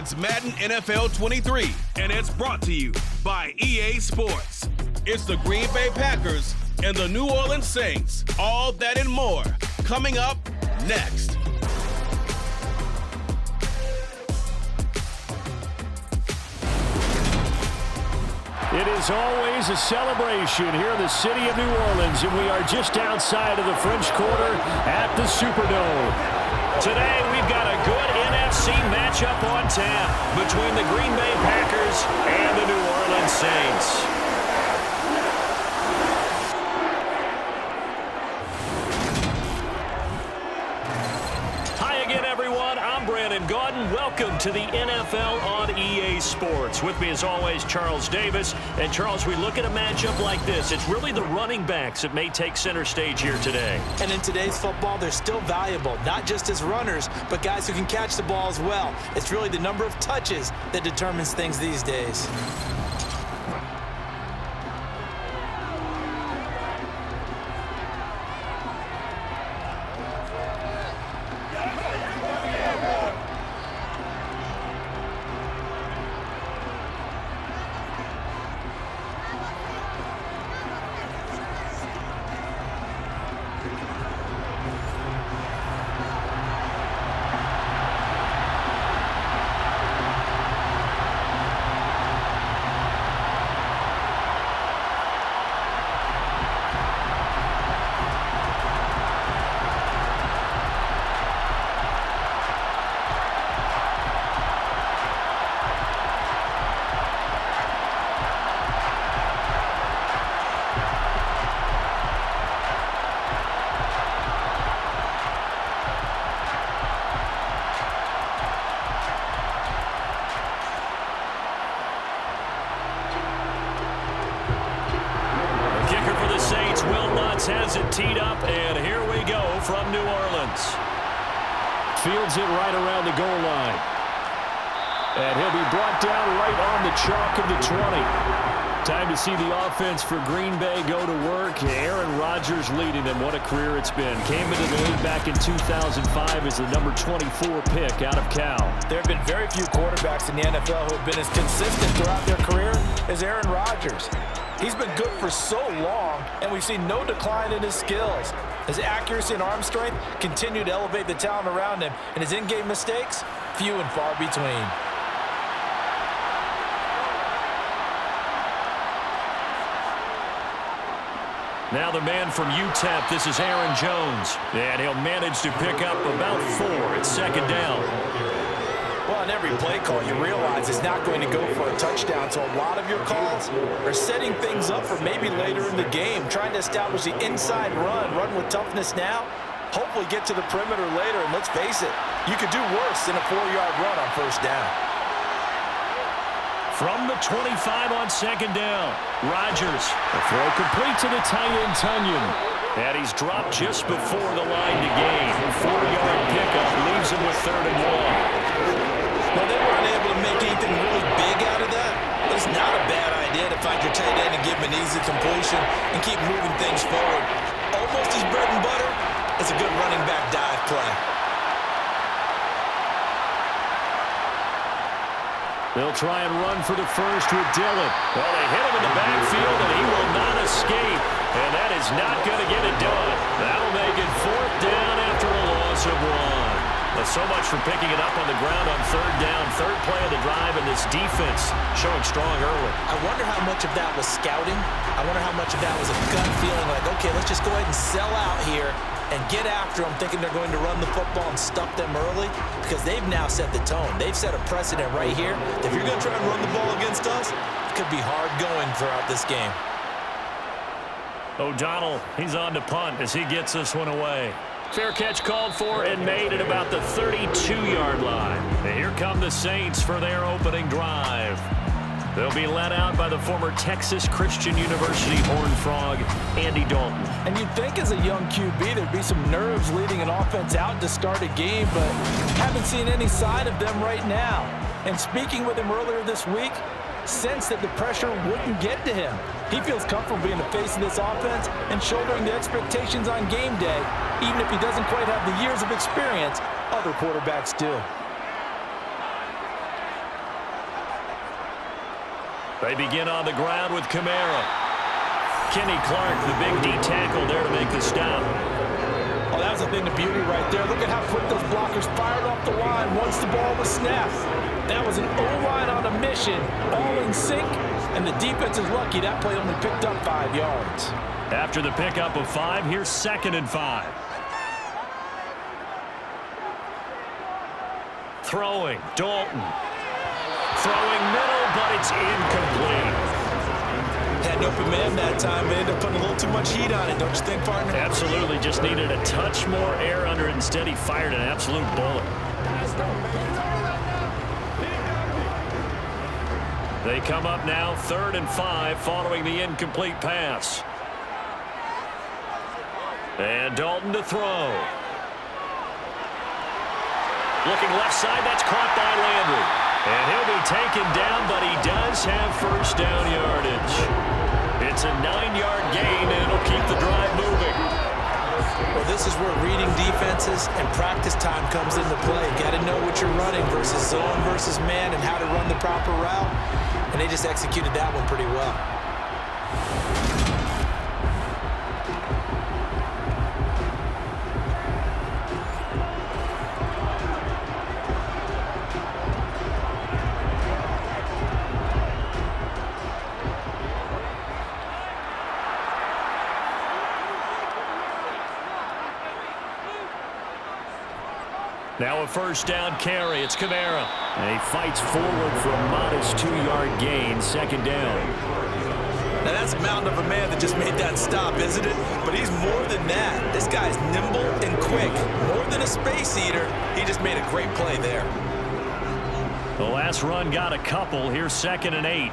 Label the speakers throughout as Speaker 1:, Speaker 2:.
Speaker 1: It's Madden NFL 23, and it's brought to you by EA Sports. It's the Green Bay Packers and the New Orleans Saints. All that and more coming up next.
Speaker 2: It is always a celebration here in the city of New Orleans, and we are just outside of the French Quarter at the Superdome. Today, we've got a good NFC matchup on tap between the Green Bay Packers and the New Orleans Saints. Welcome to the NFL on EA Sports. With me, as always, Charles Davis. And, Charles, we look at a matchup like this. It's really the running backs that may take center stage here today.
Speaker 3: And in today's football, they're still valuable, not just as runners, but guys who can catch the ball as well. It's really the number of touches that determines things these days.
Speaker 2: Has it teed up, and here we go from New Orleans. Fields it right around the goal line. And he'll be brought down right on the chalk of the 20. Time to see the offense for Green Bay go to work. Aaron Rodgers leading them. What a career it's been. Came into the league back in 2005 as the number 24 pick out of Cal.
Speaker 3: There have been very few quarterbacks in the NFL who have been as consistent throughout their career as Aaron Rodgers. He's been good for so long, and we've seen no decline in his skills. His accuracy and arm strength continue to elevate the talent around him, and his in-game mistakes, few and far between.
Speaker 2: Now the man from UTEP, this is Aaron Jones, and he'll manage to pick up about 4 at second down.
Speaker 3: Well, on every play call, you realize it's not going to go for a touchdown, so a lot of your calls are setting things up for maybe later in the game, trying to establish the inside run with toughness now, hopefully get to the perimeter later, and let's face it, you could do worse than a 4-yard run on first down.
Speaker 2: From the 25 on second down, Rodgers. The throw complete to the tight end, Tunyon. And he's dropped just before the line to gain. 4-yard pickup leaves him with 3rd and 1.
Speaker 3: Well, they weren't able to make anything really big out of that, but it's not a bad idea to find your tight end and give him an easy completion and keep moving things forward. Almost his bread and butter. It's a good running back dive play.
Speaker 2: They'll try and run for the first with Dillon. Well, they hit him in the backfield, and he will not escape. And that is not going to get it done. That'll make it 4th down after a loss of 1. But so much for picking it up on the ground on 3rd down. 3rd play of the drive, and this defense showing strong early.
Speaker 3: I wonder how much of that was scouting. I wonder how much of that was a gut feeling like, okay, let's just go ahead and sell out here and get after them, thinking they're going to run the football and stuff them early, because they've now set the tone. They've set a precedent right here. If you're going to try and run the ball against us, it could be hard going throughout this game.
Speaker 2: O'Donnell, he's on to punt as he gets this one away. Fair catch called for and made at about the 32-yard line. And here come the Saints for their opening drive. They'll be led out by the former Texas Christian University Horned Frog, Andy Dalton.
Speaker 3: And you'd think as a young QB there'd be some nerves leading an offense out to start a game, but haven't seen any sign of them right now. And speaking with him earlier this week, sensed that the pressure wouldn't get to him. He feels comfortable being the face of this offense and shouldering the expectations on game day, even if he doesn't quite have the years of experience other quarterbacks do.
Speaker 2: They begin on the ground with Kamara. Kenny Clark, the big D tackle there to make the stop.
Speaker 3: Oh, that was a thing of beauty right there. Look at how quick those blockers fired off the line once the ball was snapped. That was an O-line on a mission, all in sync, and the defense is lucky that play only picked up 5 yards.
Speaker 2: After the pickup of 5, here's 2nd and 5. Throwing, Dalton. Throwing middle, but it's incomplete.
Speaker 3: Had an open man that time, but ended up putting a little too much heat on it, don't you think, partner?
Speaker 2: Absolutely, just needed a touch more air under it. Instead, he fired an absolute bullet. They come up now, 3rd and 5, following the incomplete pass. And Dalton to throw. Looking left side, that's caught by Landry. And he'll be taken down, but he does have first down yardage. It's a 9-yard gain, and it'll keep the drive moving.
Speaker 3: Well, this is where reading defenses and practice time comes into play. Got to know what you're running versus zone versus man and how to run the proper route. And they just executed that one pretty well.
Speaker 2: Now a first down carry. It's Kamara. And he fights forward for a modest 2-yard gain. 2nd down.
Speaker 3: Now that's a mountain of a man that just made that stop, isn't it? But he's more than that. This guy's nimble and quick. More than a space eater. He just made a great play there.
Speaker 2: The last run got a couple. Here's 2nd and 8.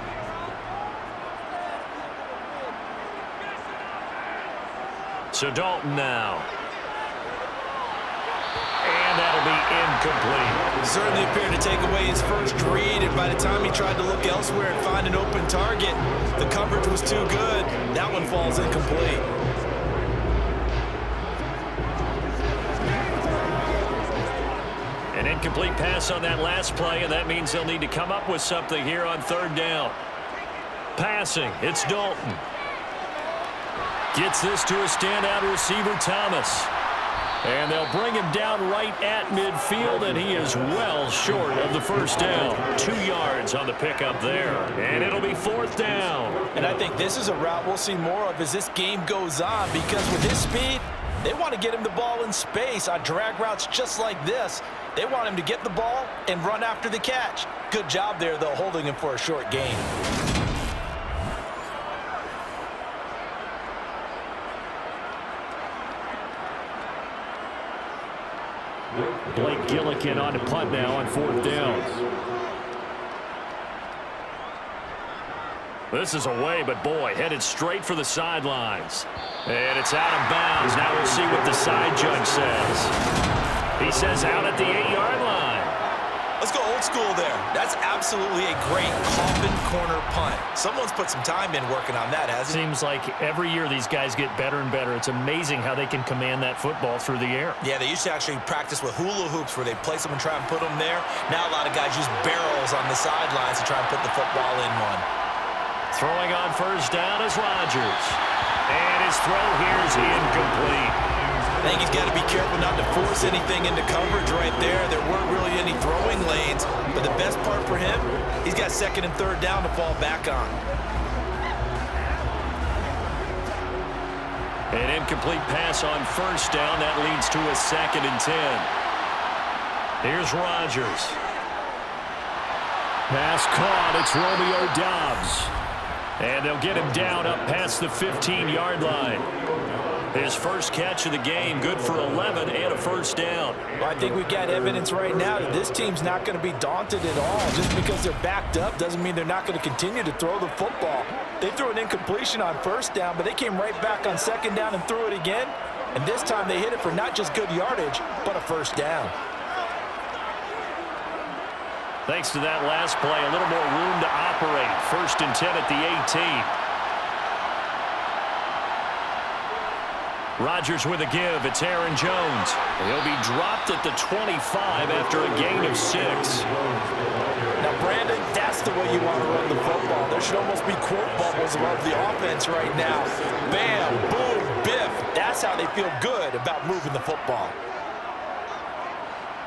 Speaker 2: So Dalton now. And that'll be incomplete.
Speaker 3: Certainly appeared to take away his first read, and by the time he tried to look elsewhere and find an open target, the coverage was too good. That one falls incomplete.
Speaker 2: An incomplete pass on that last play, and that means they'll need to come up with something here on 3rd down. Passing, it's Dalton. Gets this to a standout receiver, Thomas. And they'll bring him down right at midfield, and he is well short of the first down. 2 yards on the pickup there, and it'll be 4th down.
Speaker 3: And I think this is a route we'll see more of as this game goes on, because with his speed, they want to get him the ball in space on drag routes just like this. They want him to get the ball and run after the catch. Good job there, though, holding him for a short gain.
Speaker 2: Blake Gillikin on to punt now on 4th down. This is away, but boy, headed straight for the sidelines. And it's out of bounds. Now we'll see what the side judge says. He says out at the 8-yard line.
Speaker 3: Let's go old school there. That's absolutely a great coffin corner punt. Someone's put some time in working on that, hasn't he?
Speaker 2: Seems like every year these guys get better and better. It's amazing how they can command that football through the air.
Speaker 3: Yeah, they used to actually practice with hula hoops where they place them and try and put them there. Now a lot of guys use barrels on the sidelines to try and put the football in one.
Speaker 2: Throwing on first down is Rodgers. And his throw here is incomplete.
Speaker 3: I think he's got to be careful not to force anything into coverage right there. There weren't really any throwing lanes, but the best part for him, he's got 2nd and 3rd down to fall back on.
Speaker 2: An incomplete pass on first down. That leads to a 2nd and 10. Here's Rodgers. Pass caught. It's Romeo Doubs. And they'll get him down up past the 15-yard line. His first catch of the game, good for 11 and a first down.
Speaker 3: Well, I think we've got evidence right now that this team's not going to be daunted at all. Just because they're backed up doesn't mean they're not going to continue to throw the football. They threw an incompletion on first down, but they came right back on 2nd down and threw it again. And this time they hit it for not just good yardage, but a first down.
Speaker 2: Thanks to that last play, a little more room to operate. 1st and 10 at the 18. Rodgers with a give. It's Aaron Jones. He'll be dropped at the 25 after a gain of 6.
Speaker 3: Now, Brandon, that's That's the way you want to run the football. There should almost be quote bubbles above the offense right now. Bam, boom, biff. That's how they feel good about moving the football.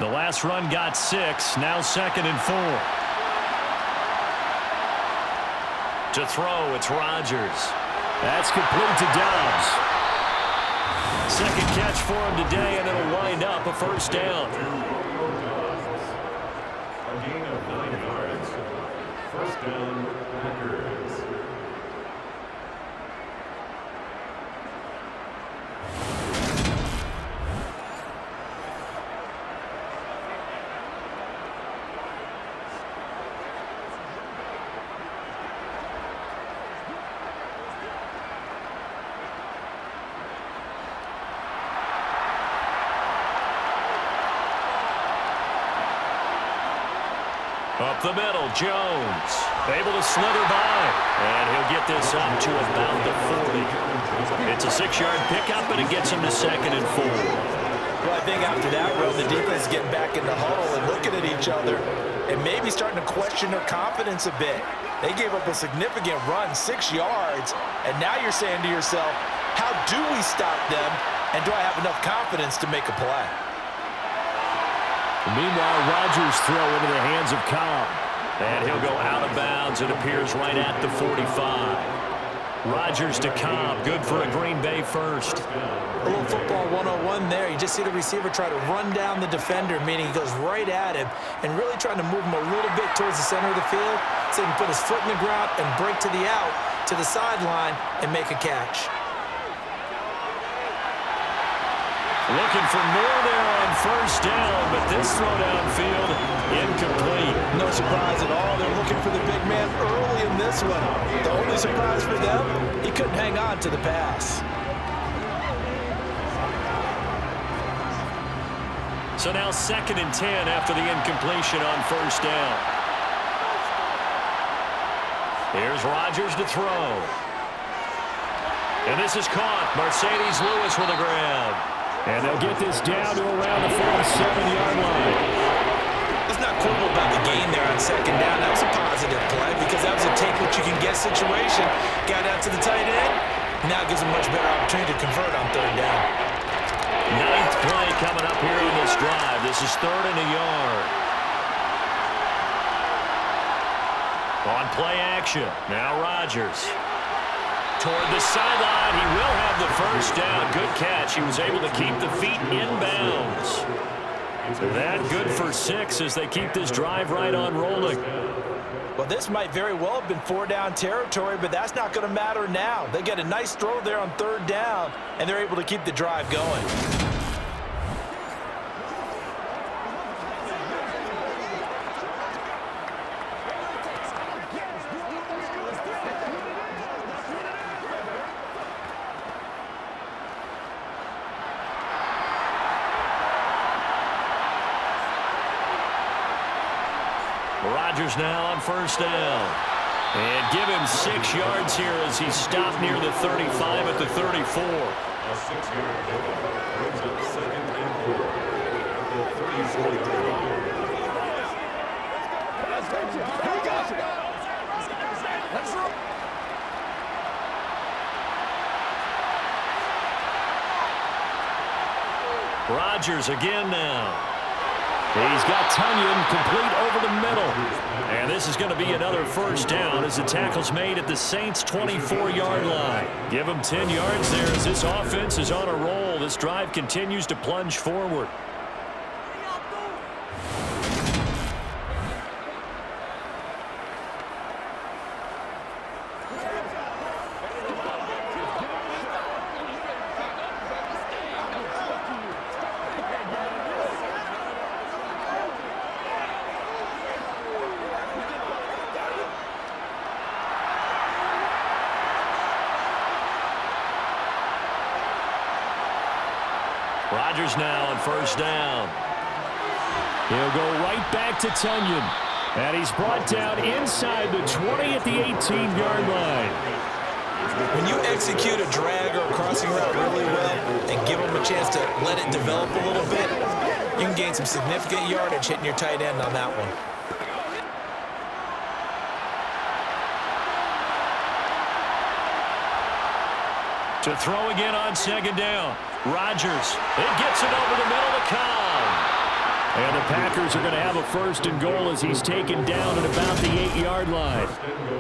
Speaker 2: The last run got 6. Now 2nd and 4. To throw, it's Rodgers. That's complete to Dobbs. Second catch for him today, and it'll wind up a first down.
Speaker 4: A gain of 9 yards. First down, Packers.
Speaker 2: Up the middle, Jones. Able to slither by. And he'll get this up to about the 40. It's a 6-yard pickup, and it gets him to 2nd and 4.
Speaker 3: Well, I think after that run, the defense is getting back in the huddle and looking at each other and maybe starting to question their confidence a bit. They gave up a significant run, 6 yards, and now you're saying to yourself, how do we stop them, and do I have enough confidence to make a play?
Speaker 2: Meanwhile, Rodgers throw into the hands of Cobb. And he'll go out of bounds. It appears right at the 45. Rodgers to Cobb. Good for a Green Bay first.
Speaker 3: A little football 101 there. You just see the receiver try to run down the defender, meaning he goes right at him and really trying to move him a little bit towards the center of the field so he can put his foot in the ground and break to the out, to the sideline, and make a catch.
Speaker 2: Looking for more there on first down, but this throw downfield, incomplete.
Speaker 3: No surprise at all. They're looking for the big man early in this one. The only surprise for them, he couldn't hang on to the pass.
Speaker 2: So now 2nd and 10 after the incompletion on first down. Here's Rodgers to throw. And this is caught. Mercedes Lewis with a grab. And they'll get this down to around the 47-yard line.
Speaker 3: Let's not quibble about the gain there on 2nd down. That was a positive play because that was a take-what-you-can-get situation. Got out to the tight end. Now gives him a much better opportunity to convert on 3rd down.
Speaker 2: 9th play coming up here in this drive. This is 3rd and a yard. On play action. Now Rodgers. Toward the sideline, he will have the first down. Good catch. He was able to keep the feet in bounds. That good for 6 as they keep this drive right on rolling.
Speaker 3: Well, this might very well have been 4-down territory, but that's not going to matter now. They get a nice throw there on 3rd down, and they're able to keep the drive going.
Speaker 2: Rodgers now on first down. And give him 6 yards here as he stopped near the 35 at the 34.
Speaker 4: A 6-yard pickup brings up 2nd and 4 at the 34.
Speaker 2: Rodgers again now. He's got Tunyon complete over the middle. And this is going to be another first down as the tackle's made at the Saints' 24-yard line. Give them 10 yards there as this offense is on a roll. This drive continues to plunge forward. Rodgers now on first down. He'll go right back to Tunyon. And he's brought down inside the 20 at the 18-yard line.
Speaker 3: When you execute a drag or a crossing route really well and give them a chance to let it develop a little bit, you can gain some significant yardage hitting your tight end on that one.
Speaker 2: To throw again on second down. Rodgers. It gets it over the middle to Cobb. And the Packers are going to have a first and goal as he's taken down at about the 8-yard line.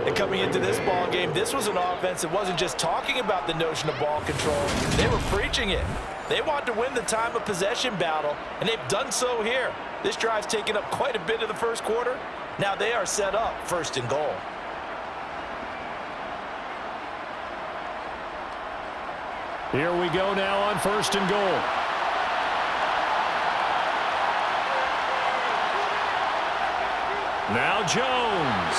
Speaker 3: And coming into this ball game, this was an offense that wasn't just talking about the notion of ball control. They were preaching it. They wanted to win the time of possession battle, and they've done so here. This drive's taken up quite a bit of the first quarter. Now they are set up first and goal.
Speaker 2: Here we go now on first and goal. Now Jones.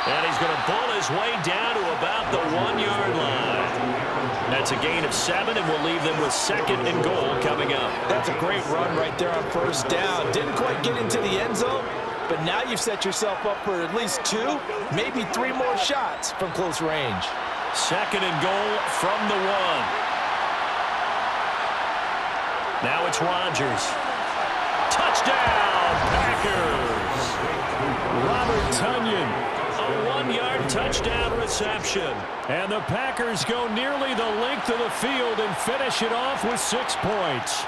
Speaker 2: And he's going to bull his way down to about the 1-yard line. That's a gain of 7, and we'll leave them with second and goal coming up.
Speaker 3: That's a great run right there on first down. Didn't quite get into the end zone, but now you've set yourself up for at least 2, maybe 3 more shots from close range.
Speaker 2: Second and goal from the 1. Now it's Rodgers. Touchdown, Packers. Robert Tonyan, a 1-yard touchdown reception. And the Packers go nearly the length of the field and finish it off with 6 points.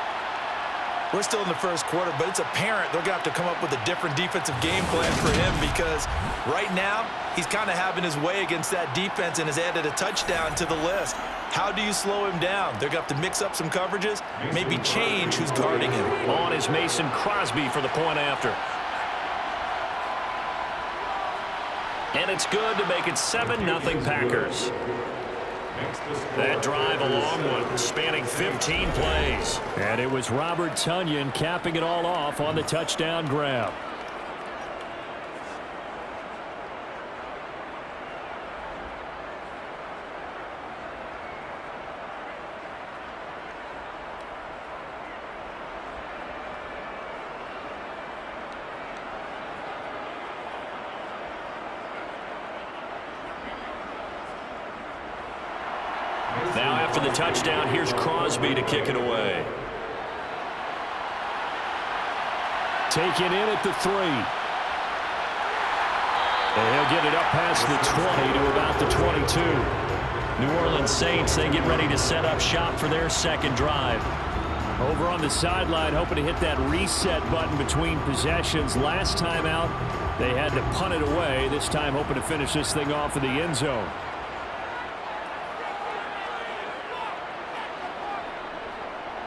Speaker 3: We're still in the first quarter, but it's apparent they're going to have to come up with a different defensive game plan for him because right now he's kind of having his way against that defense and has added a touchdown to the list. How do you slow him down? They're going to have to mix up some coverages, maybe change who's guarding him.
Speaker 2: On is Mason Crosby for the point after. And it's good to make it 7-0 Packers. That drive a long one, spanning 15 plays. And it was Robert Tonyan capping it all off on the touchdown grab. Now after the touchdown, here's Crosby to kick it away. Taken in at the 3. And he'll get it up past the 20 to about the 22. New Orleans Saints, they get ready to set up shop for their second drive. Over on the sideline, hoping to hit that reset button between possessions. Last time out, they had to punt it away. This time hoping to finish this thing off in the end zone.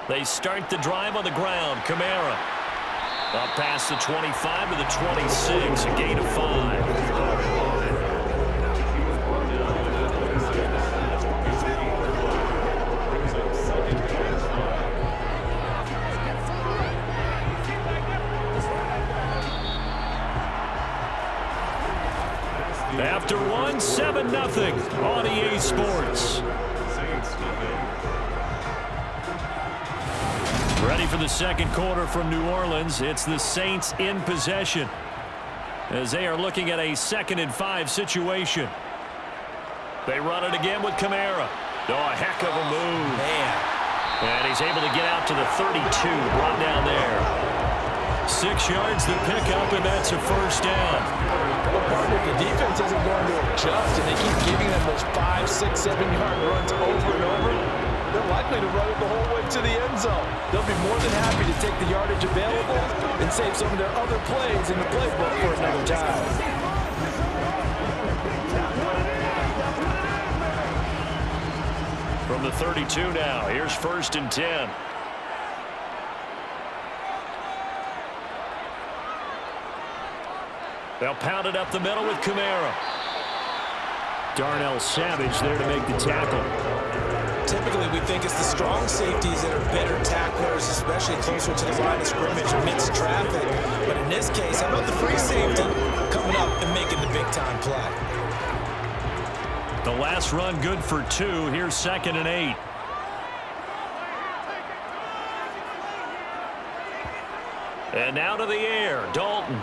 Speaker 2: They start the drive on the ground. Kamara up past the 25 to the 26, a gain of 5. After 1, 7-0 on EA Sports. Ready for the second quarter from New Orleans. It's the Saints in possession as they are looking at a 2nd and 5 situation. They run it again with Kamara. Oh, a heck of a move.
Speaker 3: Man.
Speaker 2: And he's able to get out to the 32, brought down there. 6 yards to pick up, and that's a first down.
Speaker 3: Well, partner, the defense isn't going to adjust, and they keep giving them those 5, 6, 7-yard runs over and over. They're likely to run it the whole way to the end zone. They'll be more than happy to take the yardage available and save some of their other plays in the playbook for another time.
Speaker 2: From the 32 now, here's 1st and 10. They'll pound it up the middle with Kamara. Darnell Savage there to make the tackle.
Speaker 3: Typically, we think it's the strong safeties that are better tacklers, especially closer to the line of scrimmage amidst traffic. But in this case, how about the free safety coming up and making the big-time play?
Speaker 2: The last run good for 2. Here's 2nd and 8. And now to the air, Dalton.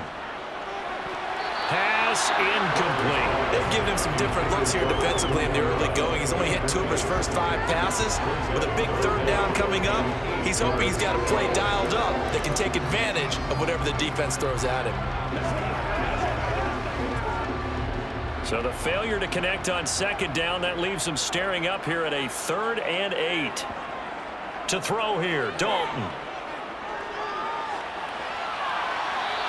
Speaker 2: Pass incomplete.
Speaker 3: They've given him some different looks here defensively in the early going. He's only hit 2 of his first 5 passes. With a big 3rd down coming up, he's hoping he's got a play dialed up that can take advantage of whatever the defense throws at him.
Speaker 2: So the failure to connect on second down, that leaves them staring up here at a 3rd and 8. To throw here, Dalton.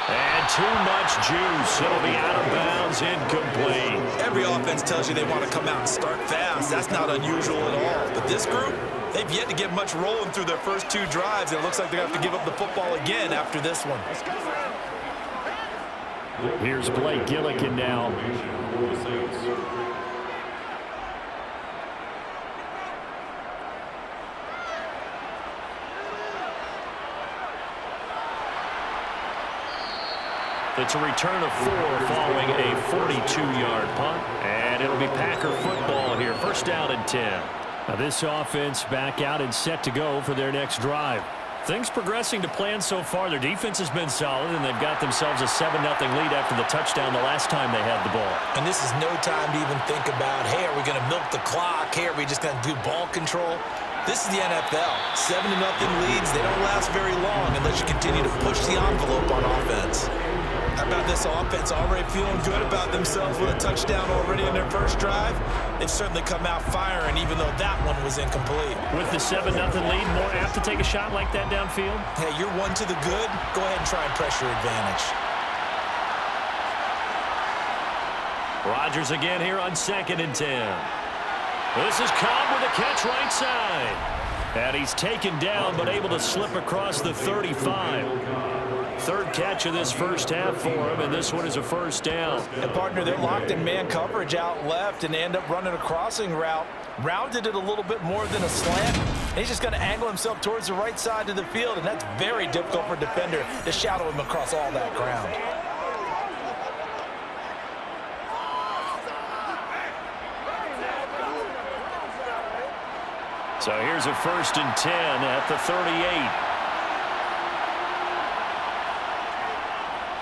Speaker 2: And too much juice. It'll be out of bounds, incomplete.
Speaker 3: Every offense tells you they want to come out and start fast. That's not unusual at all. But this group, they've yet to get much rolling through their first 2 drives. It looks like they're going to have to give up the football again after this one.
Speaker 2: Here's Blake Gillikin now. It's a return of 4 following a 42-yard punt. And it'll be Packer football here. 1st down and 10. Now this offense back out and set to go for their next drive. Things progressing to plan so far. Their defense has been solid, and they've got themselves a 7-0 lead after the touchdown the last time they had the ball.
Speaker 3: And this is no time to even think about, hey, are we going to milk the clock? Hey, are we just going to do ball control? This is the NFL. 7-0 leads. They don't last very long unless you continue to push the envelope on offense. How about this offense already feeling good about themselves with a touchdown already in their first drive? They've certainly come out firing, even though that one was incomplete.
Speaker 2: With the 7-0 lead, more apt to take a shot like that downfield?
Speaker 3: Hey, you're 1 to the good. Go ahead and try and press your advantage.
Speaker 2: Rodgers again here on 2nd and 10. This is Cobb with a catch right side. And he's taken down, but able to slip across the 35. 3rd catch of this first half for him, and this one is a 1st down.
Speaker 3: And partner, they're locked in man coverage out left, and they end up running a crossing route. Rounded it a little bit more than a slant. And he's just going to angle himself towards the right side of the field, and that's very difficult for a defender to shadow him across all that ground.
Speaker 2: So here's a 1st and 10 at the 38.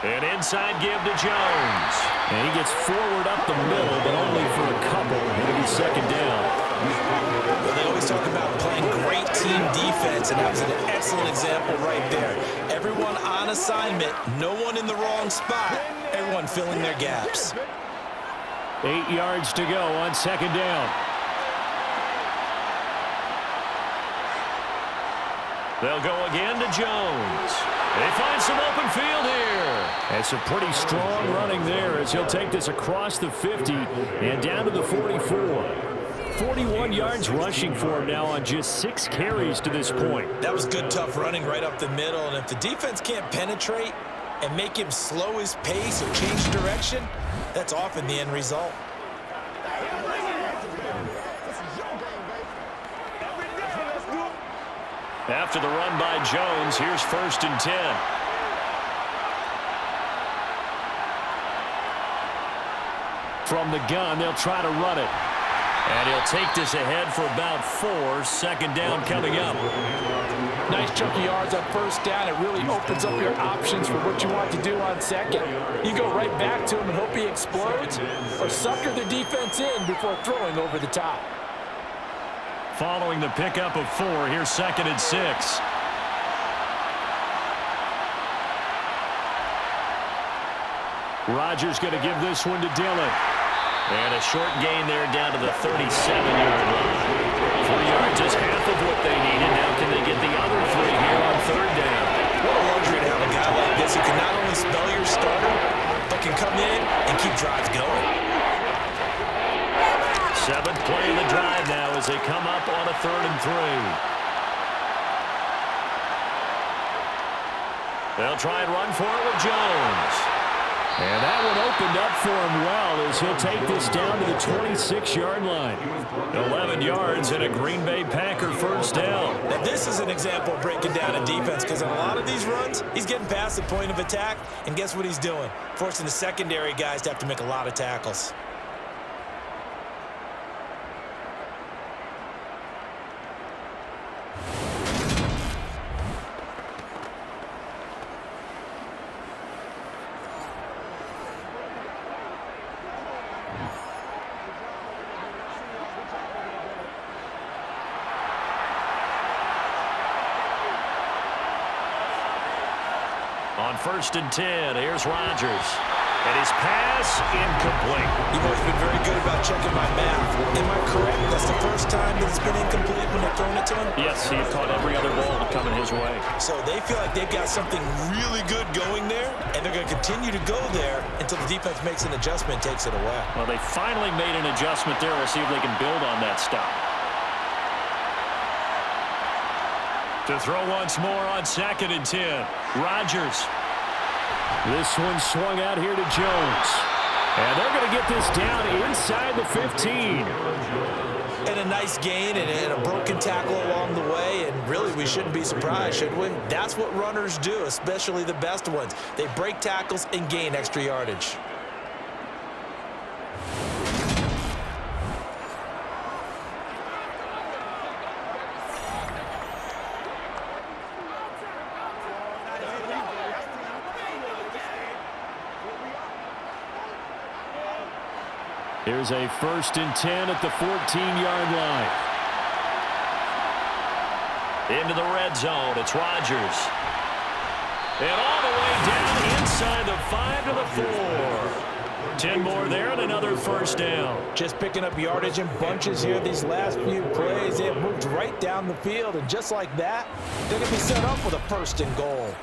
Speaker 2: An inside give to Jones. And he gets forward up the middle, but only for a couple. It'll be 2nd down.
Speaker 3: Well, they always talk about playing great team defense, and that was an excellent example right there. Everyone on assignment, no one in the wrong spot, everyone filling their gaps.
Speaker 2: 8 yards to go on 2nd down. They'll go again to Jones. They find some open field here. And some pretty strong running there as he'll take this across the 50 and down to the 44. 41 yards rushing for him now on just 6 carries to this point.
Speaker 3: That was good, tough running right up the middle. And if the defense can't penetrate and make him slow his pace or change direction, that's often the end result.
Speaker 2: After the run by Jones, here's 1st and 10. From the gun, they'll try to run it. And he'll take this ahead for about 4. 2nd down coming up.
Speaker 3: Nice chunky yards on 1st down. It really opens up your options for what you want to do on 2nd. You go right back to him and hope he explodes, or sucker the defense in before throwing over the top.
Speaker 2: Following the pickup of 4, here's 2nd and 6. Rodgers going to give this one to Dillon. And a short gain there down to the 37-yard line. 3 yards is half of what they needed. Now can they get the other 3 here on 3rd down?
Speaker 3: What a luxury to have a guy like this who can not only spell your starter, but can come in and keep drives going.
Speaker 2: 7th play of the drive now as they come up on a 3rd and 3. They'll try and run for it with Jones. And that one opened up for him well as he'll take this down to the 26-yard line. 11 yards and a Green Bay Packer 1st down.
Speaker 3: Now this is an example of breaking down a defense, because in a lot of these runs, he's getting past the point of attack, and guess what he's doing? Forcing the secondary guys to have to make a lot of tackles.
Speaker 2: On 1st and 10, here's Rodgers. And his pass incomplete.
Speaker 3: You've always been very good about checking my math. Am I correct? That's the first time that it's been incomplete when they've thrown it to him?
Speaker 2: Yes, he caught every other ball coming his way.
Speaker 3: So they feel like they've got something really good going there, and they're going to continue to go there until the defense makes an adjustment and takes it away.
Speaker 2: Well, they finally made an adjustment there. We'll see if they can build on that stop. To throw once more on 2nd and 10. Rodgers. This one swung out here to Jones. And they're going to get this down inside the 15.
Speaker 3: And a nice gain and a broken tackle along the way. And really, we shouldn't be surprised, should we? That's what runners do, especially the best ones. They break tackles and gain extra yardage.
Speaker 2: Here's a 1st and 10 at the 14-yard line. Into the red zone. It's Rodgers. And all the way down inside the 5 to the 4. 10 more there and another 1st down.
Speaker 3: Just picking up yardage in bunches here these last few plays. They have moved right down the field, and just like that, they're going to be set up with a 1st and goal.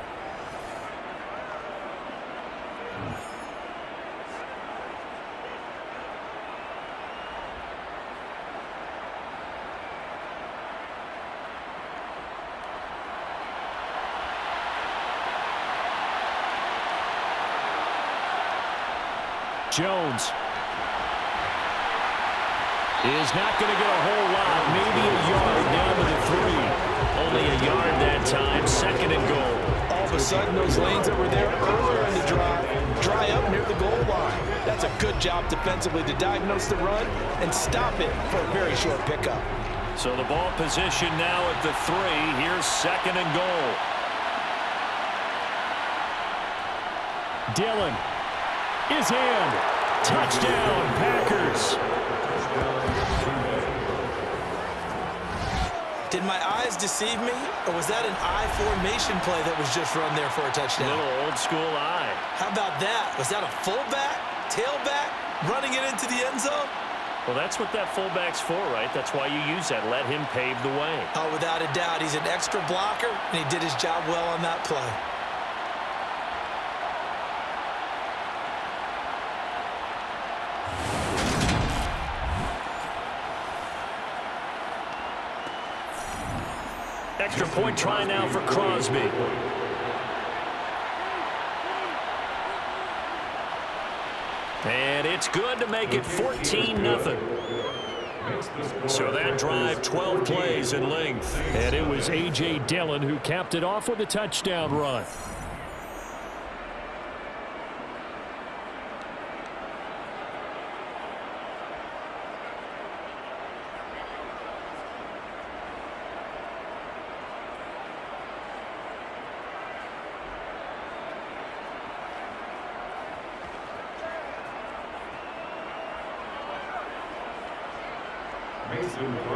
Speaker 2: Jones is not going to get a whole lot, maybe a yard down to the 3. Only a yard that time, 2nd and goal.
Speaker 3: All of a sudden, those lanes that were there earlier in the drive dry up near the goal line. That's a good job defensively to diagnose the run and stop it for a very short pickup.
Speaker 2: So the ball position now at the 3. Here's 2nd and goal. Dillon is in. Touchdown, Packers.
Speaker 3: Did my eyes deceive me, or was that an I formation play that was just run there for a touchdown?
Speaker 2: Little old school eye.
Speaker 3: How about that? Was that a fullback, tailback, running it into the end zone?
Speaker 2: Well, that's what that fullback's for, right? That's why you use that. Let him pave the way.
Speaker 3: Oh, without a doubt. He's an extra blocker, and he did his job well on that play.
Speaker 2: Extra point try now for Crosby. And it's good to make it 14-0. So that drive, 12 plays in length. And it was A.J. Dillon who capped it off with a touchdown run.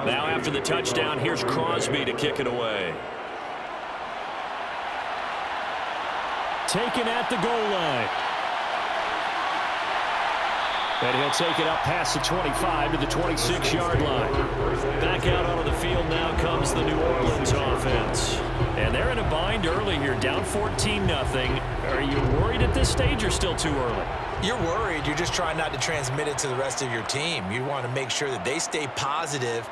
Speaker 2: Now after the touchdown, here's Crosby to kick it away. Taken at the goal line. And he'll take it up past the 25 to the 26-yard line. Back out onto the field now comes the New Orleans offense. And they're in a bind early here, down 14-0. Are you worried at this stage or still too early?
Speaker 3: You're worried. You're just trying not to transmit it to the rest of your team. You want to make sure that they stay positive,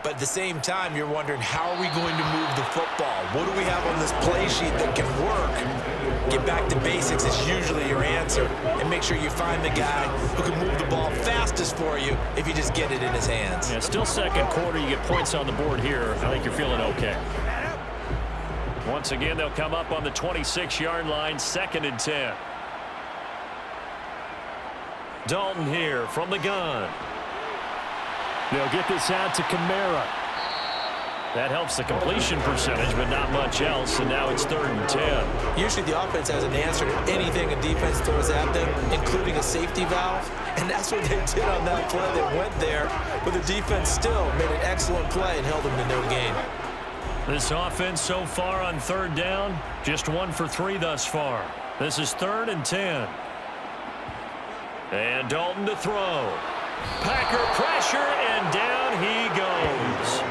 Speaker 3: but at the same time, you're wondering, how are we going to move the football? What do we have on this play sheet that can work? Get back to basics is usually your answer, and make sure you find the guy who can move the ball fastest for you if you just get it in his hands.
Speaker 2: Yeah, still second quarter. You get points on the board here. I think you're feeling okay. Once again, they'll come up on the 26-yard line, 2nd and 10. Dalton here from the gun. They'll get this out to Kamara. That helps the completion percentage, but not much else, and now it's 3rd and 10.
Speaker 3: Usually the offense has an answer to anything a defense throws at them, including a safety valve, and that's what they did on that play. They went there, but the defense still made an excellent play and held them to no gain.
Speaker 2: This offense so far on 3rd down, just 1 for 3 thus far. This is 3rd and 10. And Dalton to throw. Packer pressure, and down he goes.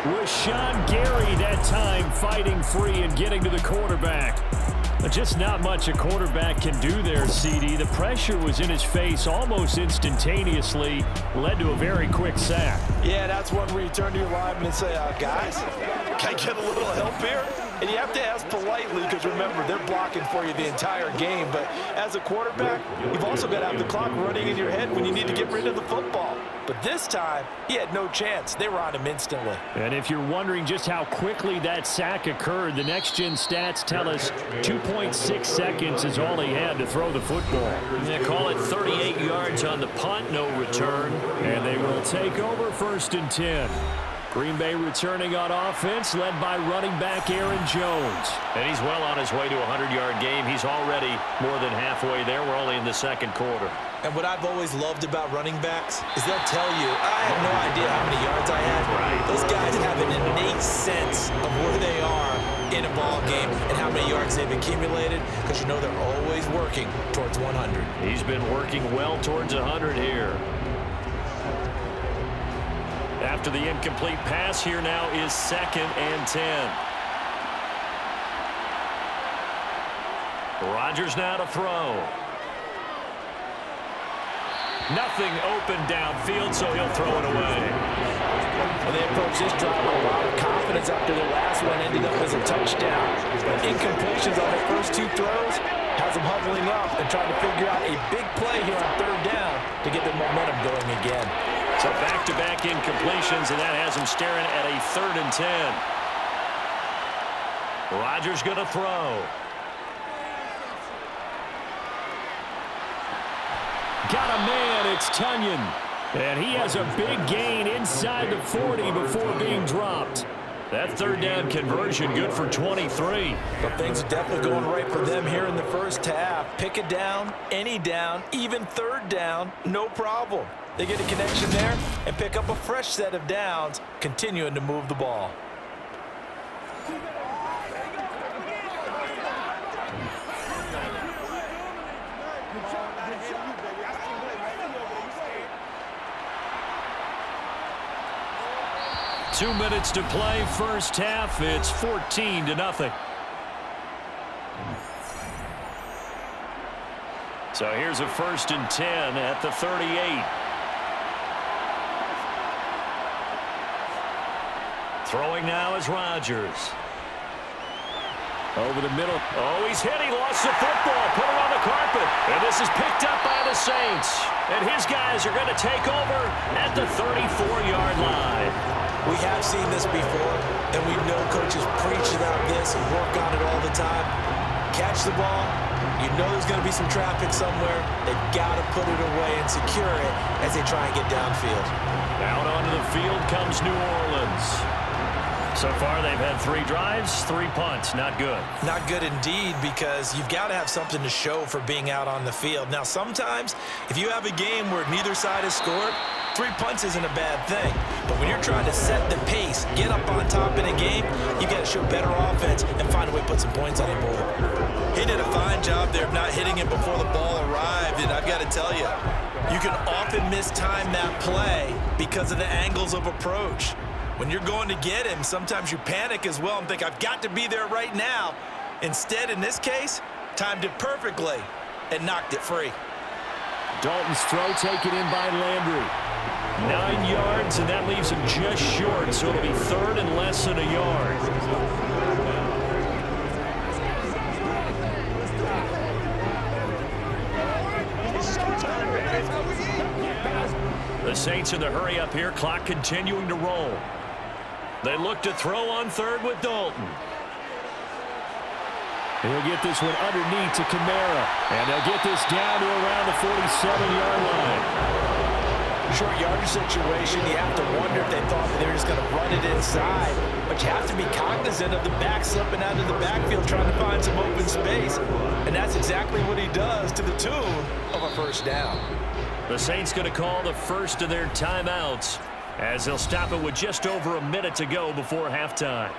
Speaker 2: Rashawn Gary that time fighting free and getting to the quarterback. But just not much a quarterback can do there, CD. The pressure was in his face almost instantaneously, led to a very quick sack.
Speaker 3: Yeah, that's one where you turn to your lineman and say, guys, can I get a little help here? And you have to ask politely because, remember, they're blocking for you the entire game. But as a quarterback, you've also got to have the clock running in your head when you need to get rid of the football. But this time, he had no chance. They were on him instantly.
Speaker 2: And if you're wondering just how quickly that sack occurred, the next-gen stats tell us 2.6 seconds is all he had to throw the football. They call it 38 yards on the punt, no return. And they will take over 1st and 10. Green Bay returning on offense, led by running back Aaron Jones. And he's well on his way to a 100-yard game. He's already more than halfway there. We're only in the second quarter.
Speaker 3: And what I've always loved about running backs is they'll tell you, I had no idea how many yards I had. Right. Those guys have an innate sense of where they are in a ball game and how many yards they've accumulated, because you know they're always working towards 100.
Speaker 2: He's been working well towards 100 here. After the incomplete pass, here now is 2nd and 10. Rodgers now to throw. Nothing open downfield, so he'll throw it away.
Speaker 3: Well, they approach this drive with a lot of confidence after their last one ended up as a touchdown. But incompletions on their first 2 throws has them huddling up and trying to figure out a big play here on 3rd down to get their momentum going again.
Speaker 2: So back-to-back incompletions, and that has them staring at a 3rd and 10. Rodgers going to throw. Got a man, it's Tunyon. And he has a big gain inside the 40 before being dropped. That 3rd down conversion good for 23.
Speaker 3: But things are definitely going right for them here in the first half. Pick it down, any down, even 3rd down, no problem. They get a connection there and pick up a fresh set of downs, continuing to move the ball.
Speaker 2: Two minutes to play, first half. It's 14-0. So here's a 1st and 10 at the 38. Throwing now is Rodgers. Over the middle. Oh, he's hit. He lost the football. Put it on the carpet. And this is picked up by the Saints. And his guys are going to take over at the 34-yard line.
Speaker 3: We have seen this before, and we know coaches preach about this and work on it all the time. Catch the ball. You know there's going to be some traffic somewhere. They've got to put it away and secure it as they try and get downfield.
Speaker 2: Out onto the field comes New Orleans. So far, they've had 3 drives, 3 punts. Not good. Not good indeed, because you've got to have something to show for being out on the field. Now, sometimes, if you have a game where neither side has scored, 3 punts isn't a bad thing. But when you're trying to set the pace, get up on top in a game, you got to show better offense and find a way to put some points on the board. He did a fine job there of not hitting it before the ball arrived, and I've got to tell you, you can often mistime that play because of the angles of approach. When you're going to get him, sometimes you panic as well and think, I've got to be there right now. Instead, in this case, timed it perfectly and knocked it free. Dalton's throw taken in by Landry. 9 yards, and that leaves him just short, so it'll be 3rd and less than a yard. The Saints in the hurry up here, clock continuing to roll. They look to throw on 3rd with Dalton. He'll get this one underneath to Kamara. And they'll get this down to around the 47-yard line.
Speaker 3: Short yardage situation, you have to wonder if they thought they were just going to run it inside. But you have to be cognizant of the back slipping out of the backfield trying to find some open space. And that's exactly what he does, to the tune of a 1st down.
Speaker 2: The Saints going to call the first of their timeouts as they'll stop it with just over a minute to go before halftime.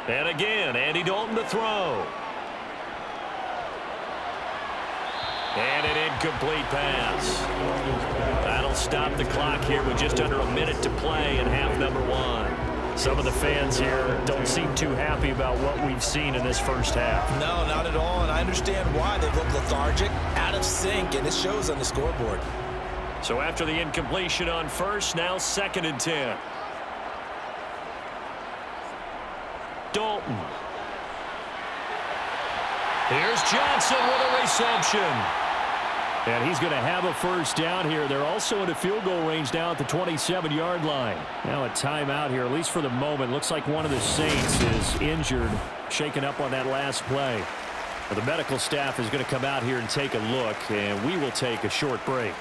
Speaker 2: And again, Andy Dalton to throw. And an incomplete pass. That'll stop the clock here with just under a minute to play in half number 1.
Speaker 3: Some of the fans here don't seem too happy about what we've seen in this first half.
Speaker 5: No, not at all, and I understand why. They've looked lethargic, out of sync, and it shows on the scoreboard.
Speaker 2: So after the incompletion on first, now 2nd and 10. Dalton. Here's Johnson with a reception.
Speaker 3: And he's going to have a first down here. They're also in a field goal range now at the 27-yard line. Now a timeout here, at least for the moment. Looks like one of the Saints is injured, shaken up on that last play. Well, the medical staff is going to come out here and take a look, and we will take a short break.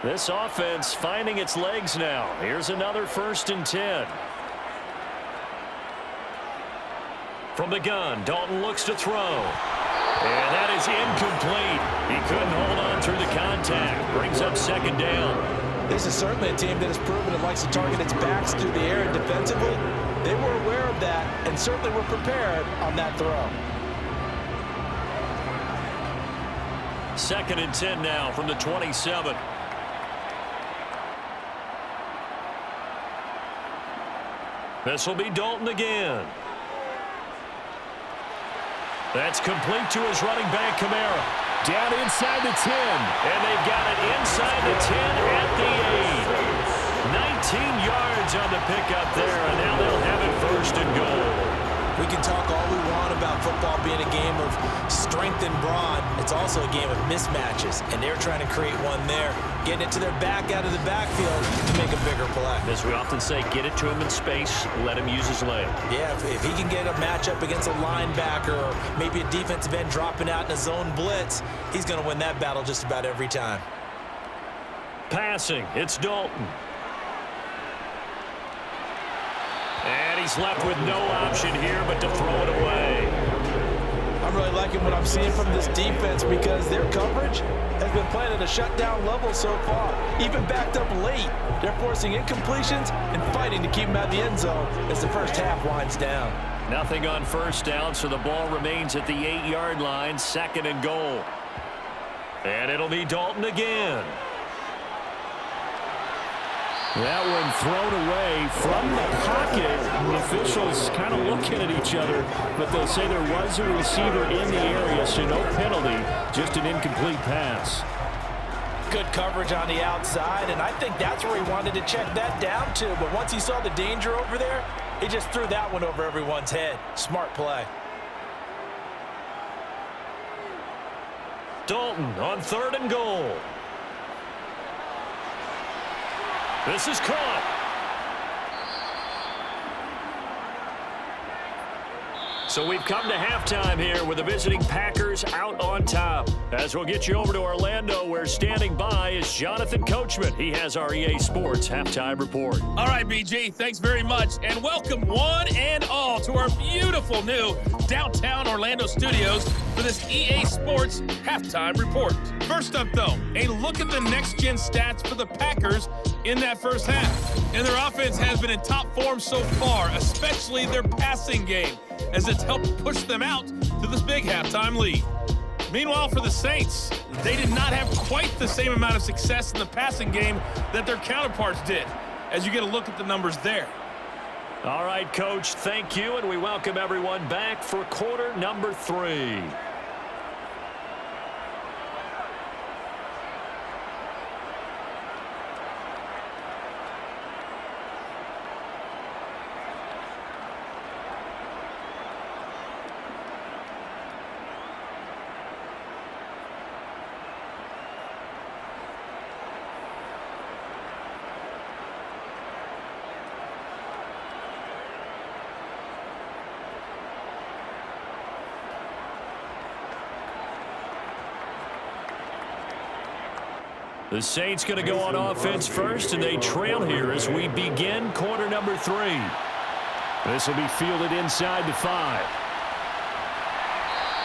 Speaker 3: This offense finding its legs now. Here's another 1st and 10. From the gun, Dalton looks to throw. And that is incomplete. He couldn't hold on through the contact. Brings up 2nd down.
Speaker 5: This is certainly a team that has proven it likes to target its backs through the air and defensively. They were aware of that and certainly were prepared on that throw.
Speaker 2: 2nd and 10 now from the 27. This will be Dalton again. That's complete to his running back, Kamara. Down inside the 10. And they've got it inside the 10 at the 8. 19 yards on the pickup there, and now they'll have it 1st and goal.
Speaker 5: We can talk all we want about football being a game of strength and brawn. It's also a game of mismatches, and they're trying to create one there, getting it to their back out of the backfield to make a bigger play.
Speaker 2: As we often say, get it to him in space, let him use his leg.
Speaker 5: Yeah, if he can get a matchup against a linebacker or maybe a defensive end dropping out in a zone blitz, he's going to win that battle just about every time.
Speaker 2: Passing, it's Dalton. And he's left with no option here but to throw it away.
Speaker 5: I'm really liking what I'm seeing from this defense because their coverage has been playing at a shutdown level so far. Even backed up late, they're forcing incompletions and fighting to keep them out of the end zone as the first half winds down.
Speaker 2: Nothing on 1st down, so the ball remains at the 8-yard line, 2nd and goal. And it'll be Dalton again.
Speaker 3: That one thrown away from the pocket. The officials kind of looking at each other, but they'll say there was a receiver in the area, so no penalty, just an incomplete pass.
Speaker 5: Good coverage on the outside, and I think that's where he wanted to check that down to. But once he saw the danger over there, he just threw that one over everyone's head. Smart play.
Speaker 2: Dalton on 3rd and goal. This is caught. So we've come to halftime here with the visiting Packers out on top. As we'll get you over to Orlando, where standing by is Jonathan Coachman. He has our EA Sports halftime report.
Speaker 6: All right, BG, thanks very much. And welcome one and all to our beautiful new downtown Orlando studios for this EA Sports halftime report. First up, though, a look at the next-gen stats for the Packers in that first half. And their offense has been in top form so far, especially their passing game, as it's helped push them out to this big halftime lead. Meanwhile, for the Saints, they did not have quite the same amount of success in the passing game that their counterparts did, as you get a look at the numbers there.
Speaker 2: All right, Coach, thank you, and we welcome everyone back for quarter number 3. The Saints going to go on offense first, and they trail here as we begin quarter number 3. This will be fielded inside the 5.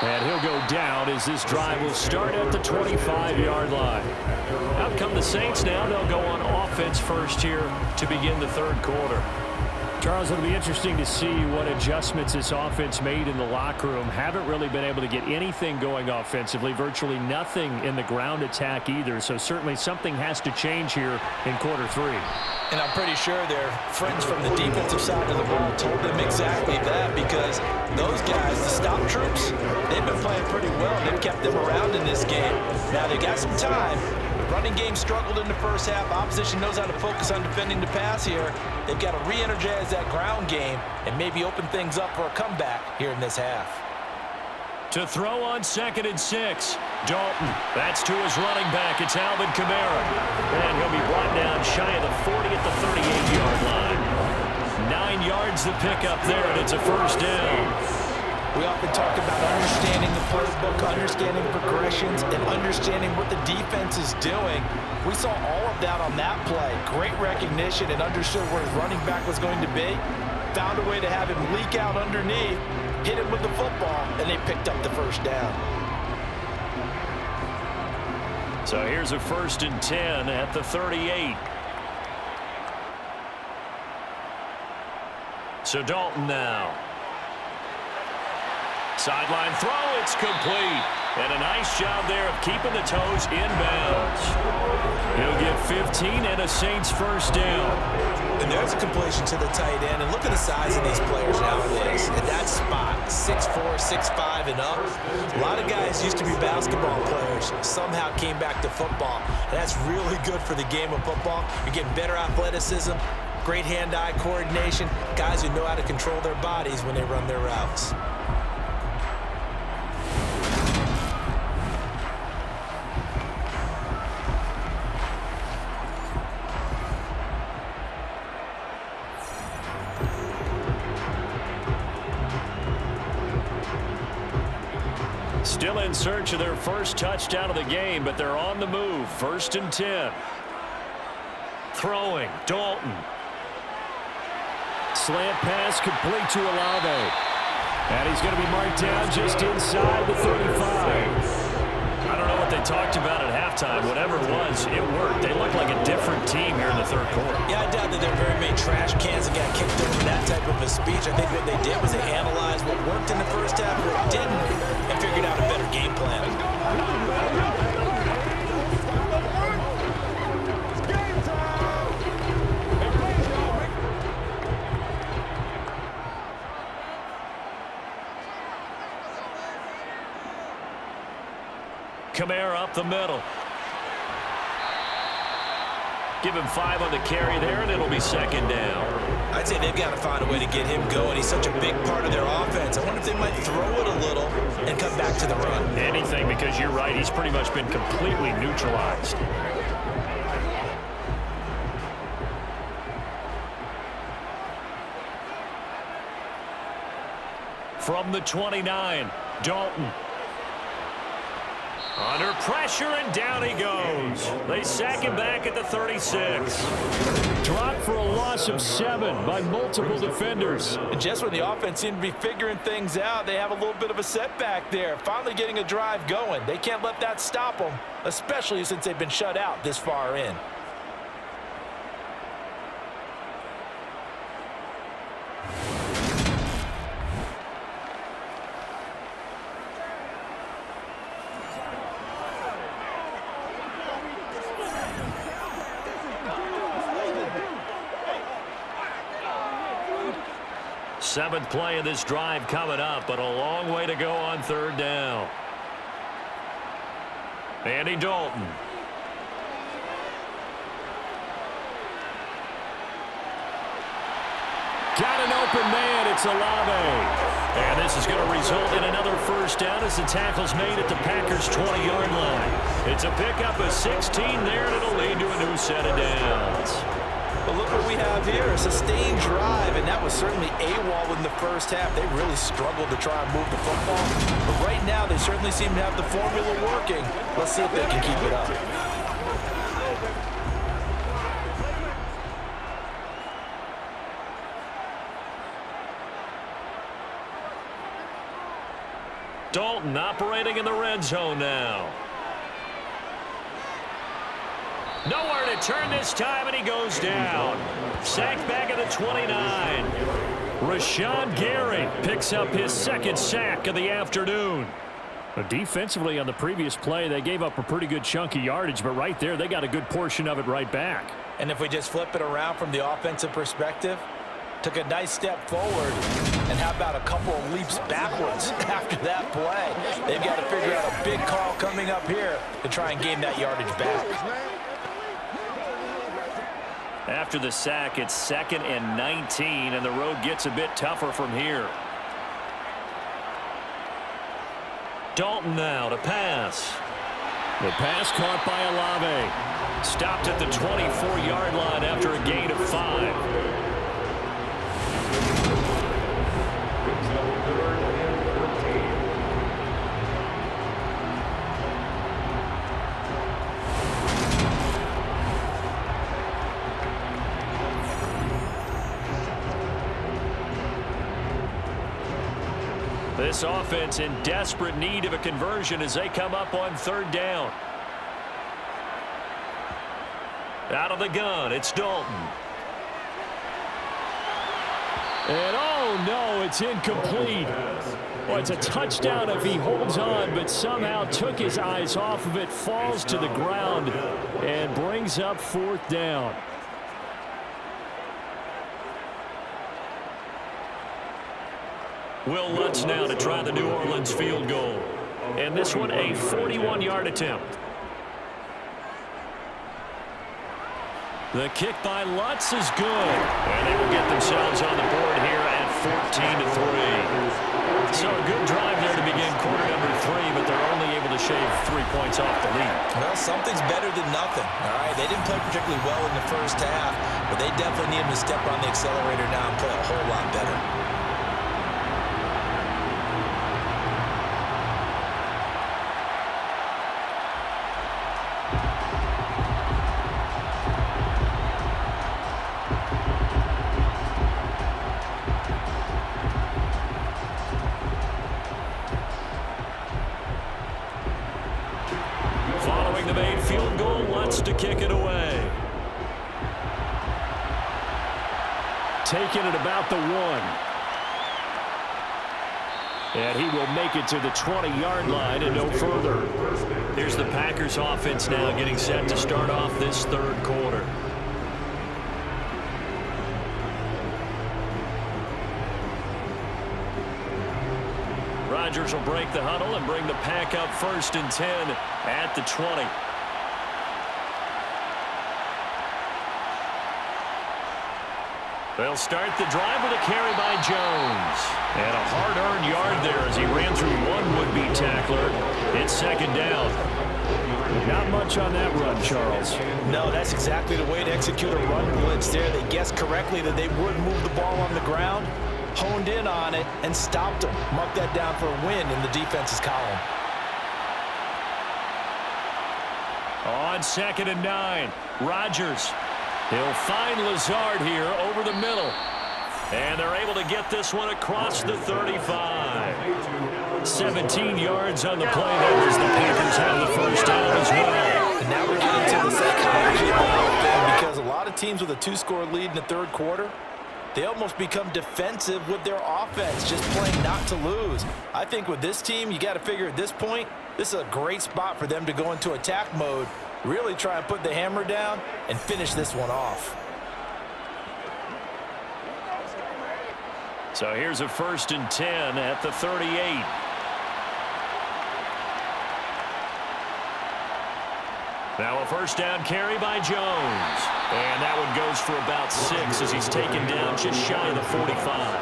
Speaker 2: And he'll go down as this drive will start at the 25-yard line. Out come the Saints now. They'll go on offense first here to begin the third quarter. Charles, it'll be interesting to see what adjustments this offense made in the locker room. Haven't really been able to get anything going offensively, virtually nothing in the ground attack either. So certainly something has to change here in quarter 3.
Speaker 5: And I'm pretty sure their friends from the defensive side of the ball told them exactly that, because those guys, the stop troops, they've been playing pretty well. They've kept them around in this game. Now they got some time. The running game struggled in the first half. Opposition knows how to focus on defending the pass here. They've got to re-energize that ground game and maybe open things up for a comeback here in this half.
Speaker 2: To throw on 2nd and 6. Dalton. That's to his running back. It's Alvin Kamara. And he'll be brought down shy of the 40 at the 38-yard line. 9 yards the pickup there, and it's a first down.
Speaker 5: We often talk about understanding the playbook, understanding progressions, and understanding what the defense is doing. We saw all of that on that play. Great recognition and understood where his running back was going to be. Found a way to have him leak out underneath, hit him with the football, and they picked up the first down.
Speaker 2: So here's a 1st and 10 at the 38. So Dalton now. Sideline throw, it's complete. And a nice job there of keeping the toes inbounds. He'll get 15 and a Saints first down.
Speaker 5: And there's a completion to the tight end. And look at the size of these players nowadays. At that spot, 6'4", 6'5", and up. A lot of guys used to be basketball players. Somehow came back to football. And that's really good for the game of football. You're getting better athleticism, great hand-eye coordination, guys who know how to control their bodies when they run their routes.
Speaker 2: Still in search of their first touchdown of the game, but they're on the move. 1st and 10. Throwing, Dalton. Slant pass complete to Olave. And he's going to be marked down just inside the 35. I don't know what they talked about at halftime. Whatever it was, it worked. They look like a different team here in the third quarter.
Speaker 5: Yeah, I doubt that there are very many trash cans that got kicked over that type of a speech. I think what they did was they analyzed what worked in the first half, what didn't, and figured out a better game plan.
Speaker 2: Kamara up the middle. Give him 5 on the carry there, and it'll be 2nd down.
Speaker 5: I'd say they've got to find a way to get him going. He's such a big part of their offense. I wonder if they might throw it a little and come back to the run.
Speaker 2: Anything, because you're right. He's pretty much been completely neutralized. From the 29, Dalton. Under pressure, and down he goes. They sack him back at the 36. Dropped for a loss of 7 by multiple defenders.
Speaker 5: And just when the offense seemed to be figuring things out, they have a little bit of a setback there. Finally getting a drive going. They can't let that stop them, especially since they've been shut out this far in.
Speaker 2: Seventh play of this drive coming up, but a long way to go on 3rd down. Andy Dalton. Got an open man. It's Olave. And this is going to result in another first down as the tackle's made at the Packers' 20-yard line. It's a pickup of 16 there, and it'll lead to a new set of downs.
Speaker 5: But look what we have here, a sustained drive, and that was certainly AWOL in the first half. They really struggled to try and move the football. But right now, they certainly seem to have the formula working. Let's see if they can keep it up.
Speaker 2: Dalton operating in the red zone now. Nowhere to turn this time, and he goes down. Sacked back at the 29. Rashawn Gary picks up his second sack of the afternoon. Defensively on the previous play, they gave up a pretty good chunk of yardage, but right there, they got a good portion of it right back.
Speaker 5: And if we just flip it around from the offensive perspective, took a nice step forward, and how about a couple of leaps backwards after that play? They've got to figure out a big call coming up here to try and gain that yardage back.
Speaker 2: After the sack, it's 2nd and 19, and the road gets a bit tougher from here. Dalton now to pass. The pass caught by Olave. Stopped at the 24-yard line after a gain of 5. This offense in desperate need of a conversion as they come up on 3rd down. Out of the gun, it's Dalton. And oh no, it's incomplete. Well, it's a touchdown if he holds on, but somehow took his eyes off of it, falls to the ground, and brings up 4th down. Will Lutz now to try the New Orleans field goal. And this one a 41-yard attempt. The kick by Lutz is good. And they will get themselves on the board here at 14-3. So a good drive there to begin quarter number 3, but they're only able to shave 3 points off the lead.
Speaker 5: Well, something's better than nothing. All right, they didn't play particularly well in the first half, but they definitely need them to step on the accelerator now and play a whole lot better.
Speaker 2: To kick it away. Taking it about the 1. And he will make it to the 20-yard line and no further. Here's the Packers offense now getting set to start off this 3rd quarter. Rodgers will break the huddle and bring the pack up 1st and 10 at the 20. They'll start the drive with a carry by Jones. And a hard-earned yard there as he ran through one would-be tackler. It's 2nd down. Not much on that run, Charles.
Speaker 5: No, that's exactly the way to execute a run blitz there. They guessed correctly that they would move the ball on the ground, honed in on it, and stopped them. Mark that down for a win in the defense's column.
Speaker 2: On 2nd and 9, Rodgers. He'll find Lazard here over the middle. And they're able to get this one across the 35. 17 yards on the play. That was the Packers have the 1st down as well.
Speaker 5: And now we're getting to the psychology of the whole thing, because a lot of teams with a 2-score lead in the 3rd quarter, they almost become defensive with their offense, just playing not to lose. I think with this team, you got to figure at this point, this is a great spot for them to go into attack mode, really try and put the hammer down and finish this one off.
Speaker 2: So here's a 1st and 10 at the 38. Now a 1st down carry by Jones. And that one goes for about 6 as he's taken down just shy of the 45.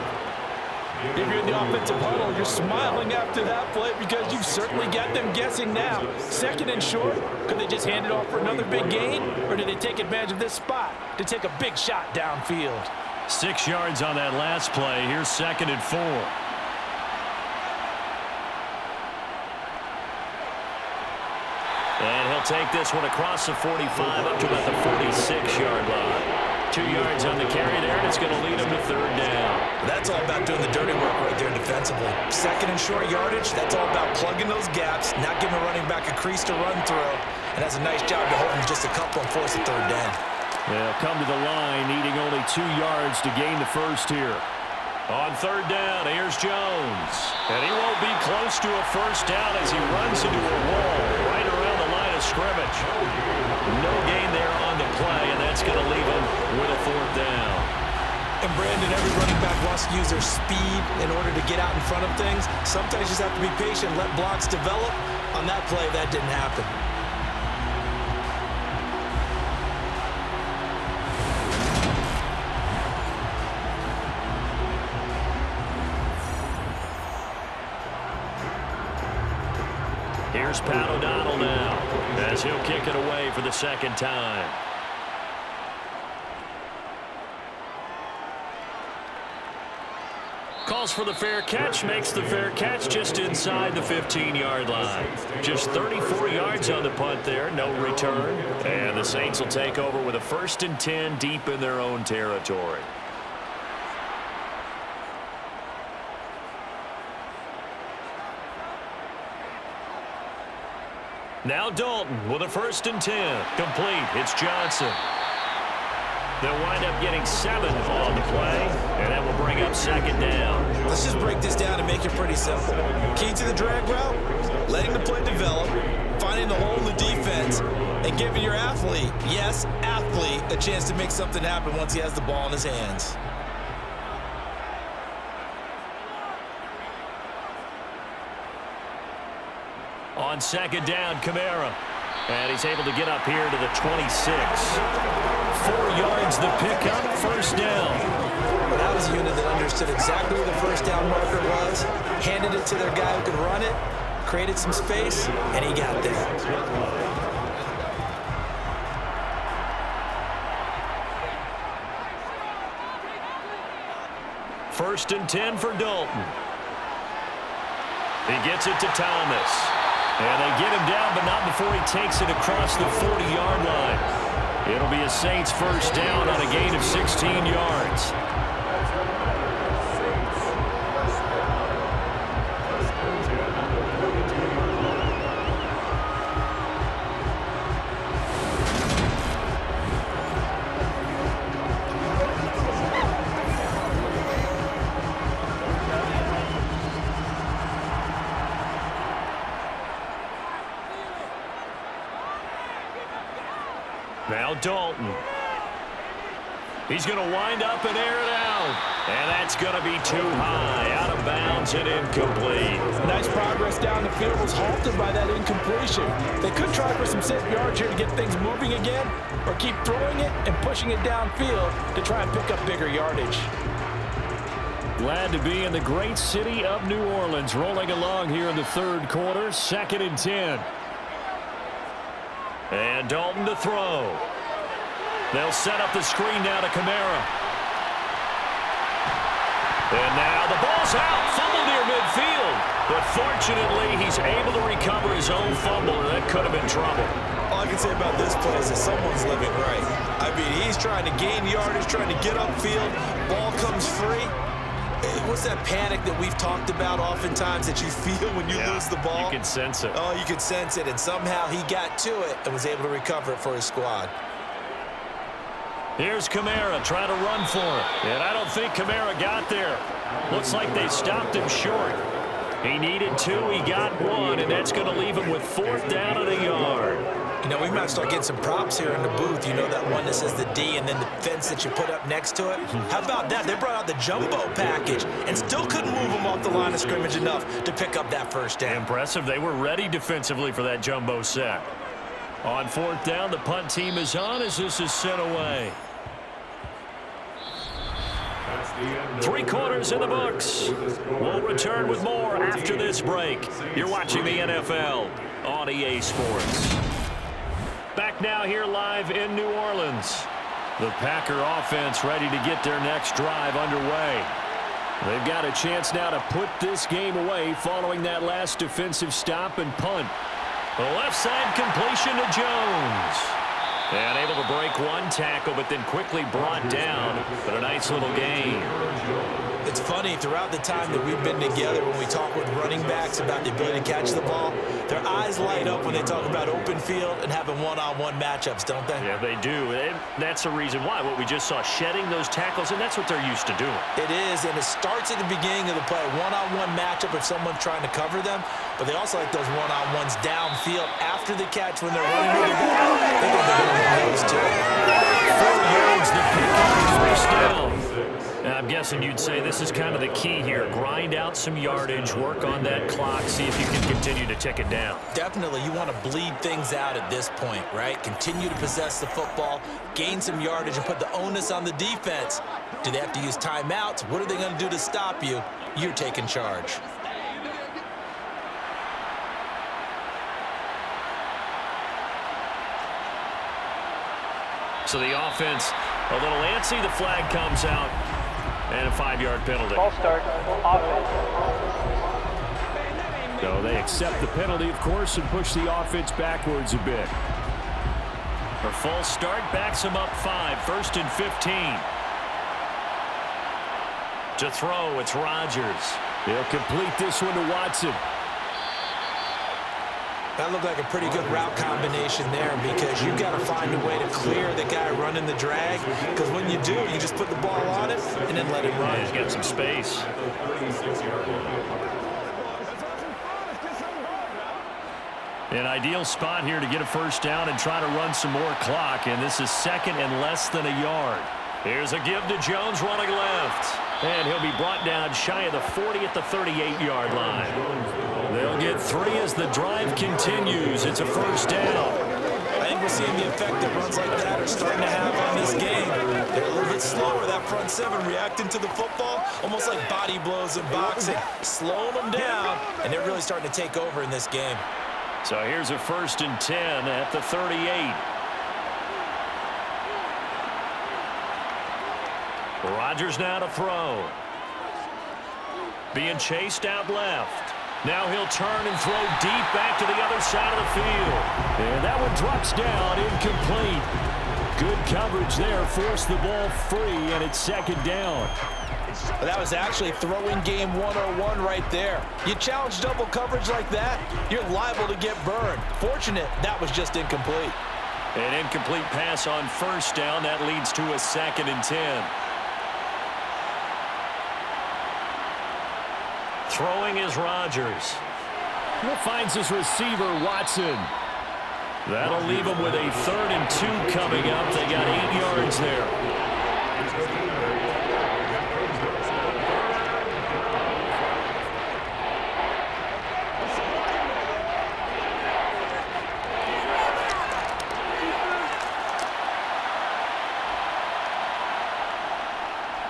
Speaker 5: If you're in the offensive huddle, you're smiling after that play because you've certainly got them guessing now. 2nd and short, could they just hand it off for another big gain? Or did they take advantage of this spot to take a big shot downfield?
Speaker 2: 6 yards on that last play. Here's 2nd and 4. And he'll take this one across the 45 up to about the 46-yard line. 2 yards on the carry there, and it's going to lead them to third down.
Speaker 5: That's all about doing the dirty work right there defensively. Second and short yardage, that's all about plugging those gaps, not giving a running back a crease to run through, and that's a nice job to hold him just a couple and force a third down.
Speaker 2: They'll come to the line, needing only 2 yards to gain the first here. On third down, here's Jones. And he won't be close to a first down as he runs into a wall right around the line of scrimmage. No gain there on the play, and that's going to leave him with a fourth down.
Speaker 5: And Brandon, every running back wants to use their speed in order to get out in front of things. Sometimes you just have to be patient, let blocks develop. On that play, that didn't happen.
Speaker 2: Here's Pat O'Donnell now, as he'll kick it away for the second time. Calls for the fair catch, makes the fair catch just inside the 15-yard line. Just 34 yards on the punt there, no return. And the Saints will take over with a 1st and 10 deep in their own territory. Now Dalton with a 1st and 10. Complete. It's Johnson. They'll wind up getting 7 on the play, and that will bring up second down.
Speaker 5: Let's just break this down and make it pretty simple. Key to the drag route, letting the play develop, finding the hole in the defense, and giving your athlete, yes, athlete, a chance to make something happen once he has the ball in his hands.
Speaker 2: On second down, Kamara. And he's able to get up here to the 26. 4 yards the pickup, first down.
Speaker 5: Well, that was a unit that understood exactly where the first down marker was, handed it to their guy who could run it, created some space, and he got there.
Speaker 2: First and 10 for Dalton. He gets it to Thomas. And they get him down, but not before he takes it across the 40-yard line. It'll be a Saints first down on a gain of 16 yards. Now Dalton. He's going to wind up and air it out. And that's going to be too high. Out of bounds and incomplete.
Speaker 3: Nice progress down the field was halted by that incompletion. They could try for some safe yards here to get things moving again, or keep throwing it and pushing it downfield to try and pick up bigger yardage.
Speaker 2: Glad to be in the great city of New Orleans, rolling along here in the third quarter. 2nd and 10. And Dalton to throw. They'll set up the screen now to Kamara. And now the ball's out. Fumble near midfield. But fortunately, he's able to recover his own fumble, and that could have been trouble.
Speaker 5: All I can say about this play is that someone's living right. I mean, he's trying to gain yardage, trying to get upfield. Ball comes free. What's that panic that we've talked about oftentimes that you feel when you lose the ball?
Speaker 2: You can sense it.
Speaker 5: Oh, you can sense it, and somehow he got to it and was able to recover it for his squad.
Speaker 2: Here's Kamara trying to run for it. And I don't think Kamara got there. Looks like they stopped him short. He needed 2, he got 1, and that's going to leave him with 4th down and a yard.
Speaker 5: You know, we might start getting some props here in the booth. You know that one that says the D and then the fence that you put up next to it? How about that? They brought out the jumbo package and still couldn't move them off the line of scrimmage enough to pick up that first down.
Speaker 2: Impressive. They were ready defensively for that jumbo sack. On 4th down, the punt team is on as this is sent away. 3 quarters in the books. We'll return with more after this break. You're watching the NFL on EA Sports. Back now here live in New Orleans. The Packer offense ready to get their next drive underway. They've got a chance now to put this game away following that last defensive stop and punt. The left side completion to Jones. And able to break one tackle, but then quickly brought down. But a nice little gain.
Speaker 5: It's funny, throughout the time that we've been together, when we talk with running backs about the ability to catch the ball, their eyes light up when they talk about open field and having one-on-one matchups, don't they?
Speaker 2: Yeah, they do. And that's the reason why. What we just saw, shedding those tackles, and that's what they're used to doing.
Speaker 5: It is, and it starts at the beginning of the play. One-on-one matchup if someone's trying to cover them, but they also like those one-on-ones downfield after the catch when they're running with the ball. They think they're going to win those too.
Speaker 2: 4 yards, the pick up, first down. And I'm guessing you'd say this is kind of the key here. Grind out some yardage, work on that clock, see if you can continue to tick it down.
Speaker 5: Definitely, you want to bleed things out at this point, right? Continue to possess the football, gain some yardage, and put the onus on the defense. Do they have to use timeouts? What are they going to do to stop you? You're taking charge.
Speaker 2: So the offense a little antsy. The flag comes out. And a 5-yard penalty.
Speaker 7: Ball start, offense.
Speaker 2: So they accept the penalty, of course, and push the offense backwards a bit. A false start backs them up 5, 1st and 15. To throw, it's Rodgers. He'll complete this one to Watson.
Speaker 5: That looked like a pretty good route combination there because you've got to find a way to clear the guy running the drag, because when you do, you just put the ball on it and then let him run.
Speaker 2: Yeah, he's got some space. An ideal spot here to get a first down and try to run some more clock, and this is 2nd and less than a yard. Here's a give to Jones running left, and he'll be brought down shy of the 40 at the 38-yard line. They'll get 3 as the drive continues. It's a first down.
Speaker 5: I think we're seeing the effect that runs like that are starting to have on this game. They're a little bit slower, that front 7, reacting to the football, almost like body blows in boxing, slowing them down, and they're really starting to take over in this game.
Speaker 2: So here's a 1st and 10 at the 38. Rodgers now to throw. Being chased out left. Now he'll turn and throw deep back to the other side of the field. And that one drops down, incomplete. Good coverage there, forced the ball free, and it's 2nd down.
Speaker 5: Well, that was actually throwing game 101 right there. You challenge double coverage like that, you're liable to get burned. Fortunate, that was just incomplete.
Speaker 2: An incomplete pass on 1st down. That leads to a 2nd and 10. Throwing is Rodgers. He finds his receiver, Watson. That'll leave him with a 3rd and 2 coming up. They got 8 yards there.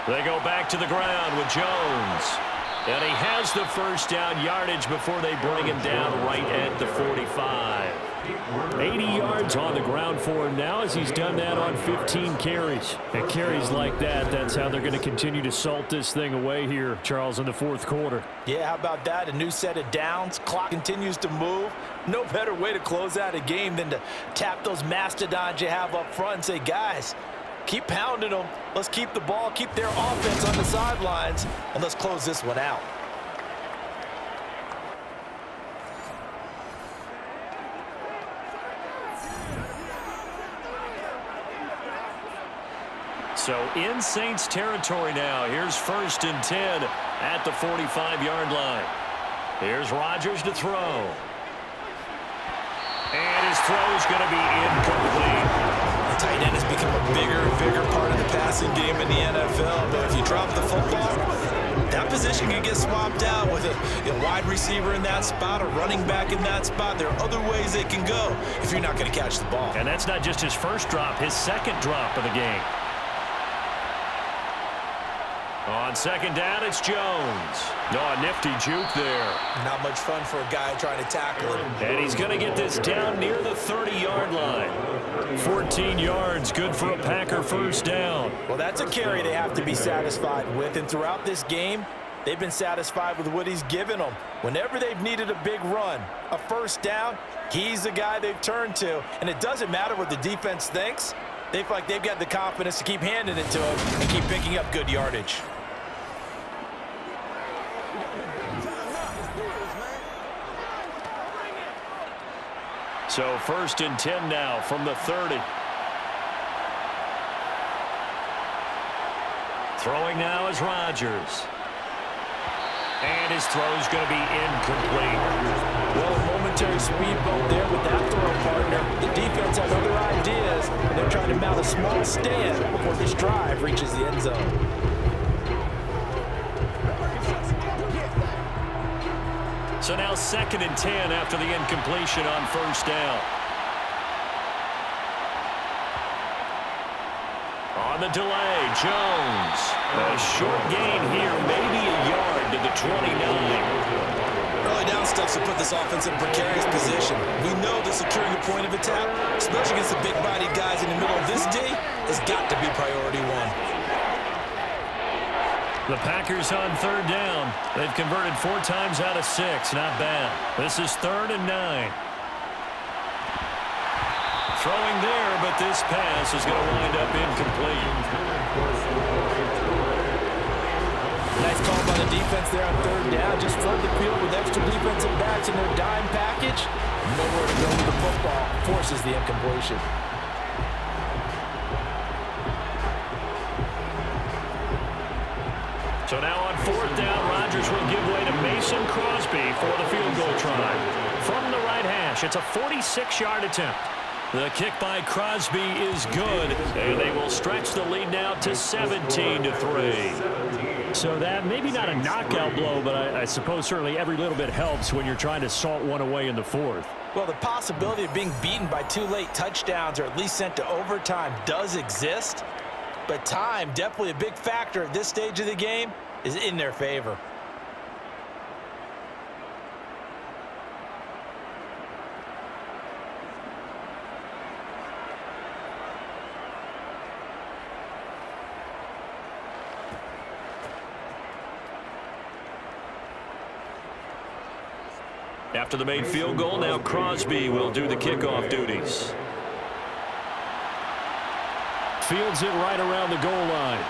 Speaker 2: They go back to the ground with Jones. And he has the first down yardage before they bring him down right at the 45. 80 yards on the ground for him now as he's done that on 15 carries. And carries like that, that's how they're going to continue to salt this thing away here, Charles, in the 4th quarter.
Speaker 5: Yeah, how about that? A new set of downs. Clock continues to move. No better way to close out a game than to tap those mastodons you have up front and say, guys, keep pounding them. Let's keep the ball, keep their offense on the sidelines, and let's close this one out.
Speaker 2: So in Saints territory now. Here's 1st and 10 at the 45-yard line. Here's Rodgers to throw. And his throw is going to be incomplete.
Speaker 5: Tight end has become a bigger and bigger part of the passing game in the NFL, but if you drop the football, that position can get swapped out with a wide receiver in that spot, a running back in that spot. There are other ways they can go if you're not going to catch the ball.
Speaker 2: And that's not just his first drop, his 2nd drop of the game. On 2nd down, it's Jones. No, a nifty juke there.
Speaker 5: Not much fun for a guy trying to tackle him.
Speaker 2: And he's going to get this down near the 30-yard line. 14 yards, good for a Packer first down.
Speaker 5: Well, that's a carry they have to be satisfied with. And throughout this game, They've been satisfied with what he's given them. Whenever they've needed a big run, a first down, he's the guy they've turned to. And it doesn't matter what the defense thinks. They feel like they've got the confidence to keep handing it to him and keep picking up good yardage.
Speaker 2: So 1st and 10 now from the 30. Throwing now is Rodgers. And his throw is going to be incomplete.
Speaker 5: Well, a momentary speed bump there with that throw partner. The defense has other ideas, and they're trying to mount a small stand before this drive reaches the end zone.
Speaker 2: So now 2nd and 10 after the incompletion on 1st down. On the delay, Jones. A short gain here, maybe a yard to the 29.
Speaker 5: Early down steps to put this offense in a precarious position. We know that securing a point of attack, especially against the big-bodied guys in the middle of this D, has got to be priority one.
Speaker 2: The Packers on 3rd down. They've converted 4 times out of 6. Not bad. This is 3rd and 9. Throwing there, but this pass is going to wind up incomplete.
Speaker 5: Nice call by the defense there on 3rd down. Just flood the field with extra defensive backs in their dime package. Nowhere to go with the football. Forces the incompletion.
Speaker 2: So now on 4th down, Rodgers will give way to Mason Crosby for the field goal try. From the right hash, it's a 46-yard attempt. The kick by Crosby is good, and they will stretch the lead now to 17-3. So that, maybe not a knockout blow, but I suppose certainly every little bit helps when you're trying to salt one away in the 4th.
Speaker 5: Well, the possibility of being beaten by 2 late touchdowns or at least sent to overtime does exist. But time, definitely a big factor at this stage of the game, is in their favor.
Speaker 2: After the made field goal, now Crosby will do the kickoff duties. Fields it right around the goal line.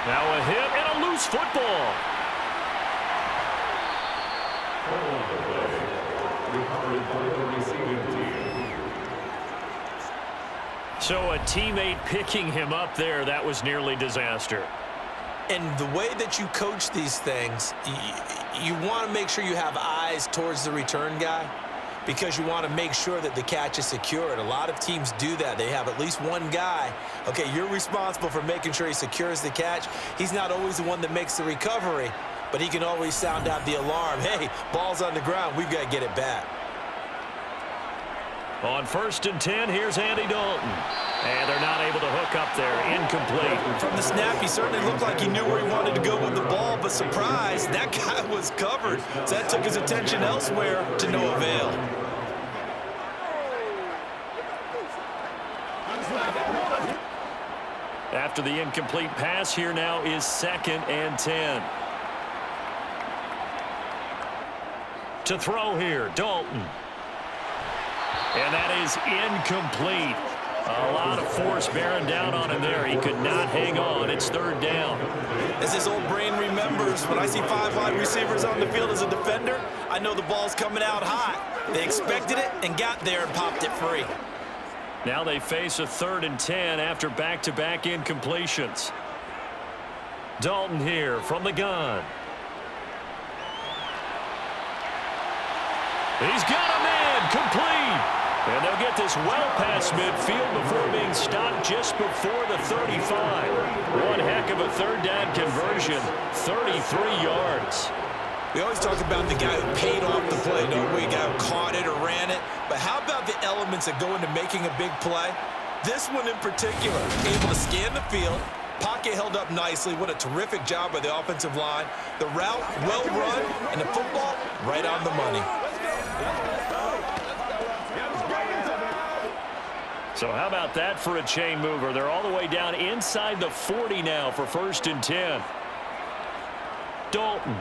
Speaker 2: Now a hit and a loose football. So a teammate picking him up there, that was nearly disaster.
Speaker 5: And the way that you coach these things, you want to make sure you have eyes towards the return guy because you want to make sure that the catch is secured. A lot of teams do that. They have at least one guy. Okay, you're responsible for making sure he secures the catch. He's not always the one that makes the recovery, but he can always sound out the alarm. Hey, ball's on the ground. We've got to get it back.
Speaker 2: On 1st and 10, here's Andy Dalton. And they're not able to hook up there. Incomplete.
Speaker 5: From the snap, he certainly looked like he knew where he wanted to go with the ball, but surprise, that guy was covered. So that took his attention elsewhere to no avail.
Speaker 2: After the incomplete pass, here now is 2nd and 10. To throw here, Dalton. And that is incomplete. A lot of force bearing down on him there. He could not hang on. It's 3rd down.
Speaker 5: As his old brain remembers, when I see 5 wide receivers on the field as a defender, I know the ball's coming out hot. They expected it and got there and popped it free.
Speaker 2: Now they face a 3rd and 10 after back-to-back incompletions. Dalton here from the gun. He's got a man complete. And they'll get this well past midfield before being stopped just before the 35. One heck of a 3rd down conversion, 33 yards.
Speaker 5: We always talk about the guy who paid off the play, don't we? The guy who caught it or ran it. But how about the elements that go into making a big play? This one in particular, able to scan the field, pocket held up nicely. What a terrific job by the offensive line. The route, well run, and the football, right on the money.
Speaker 2: So how about that for a chain mover? They're all the way down inside the 40 now for 1st and 10. Dalton.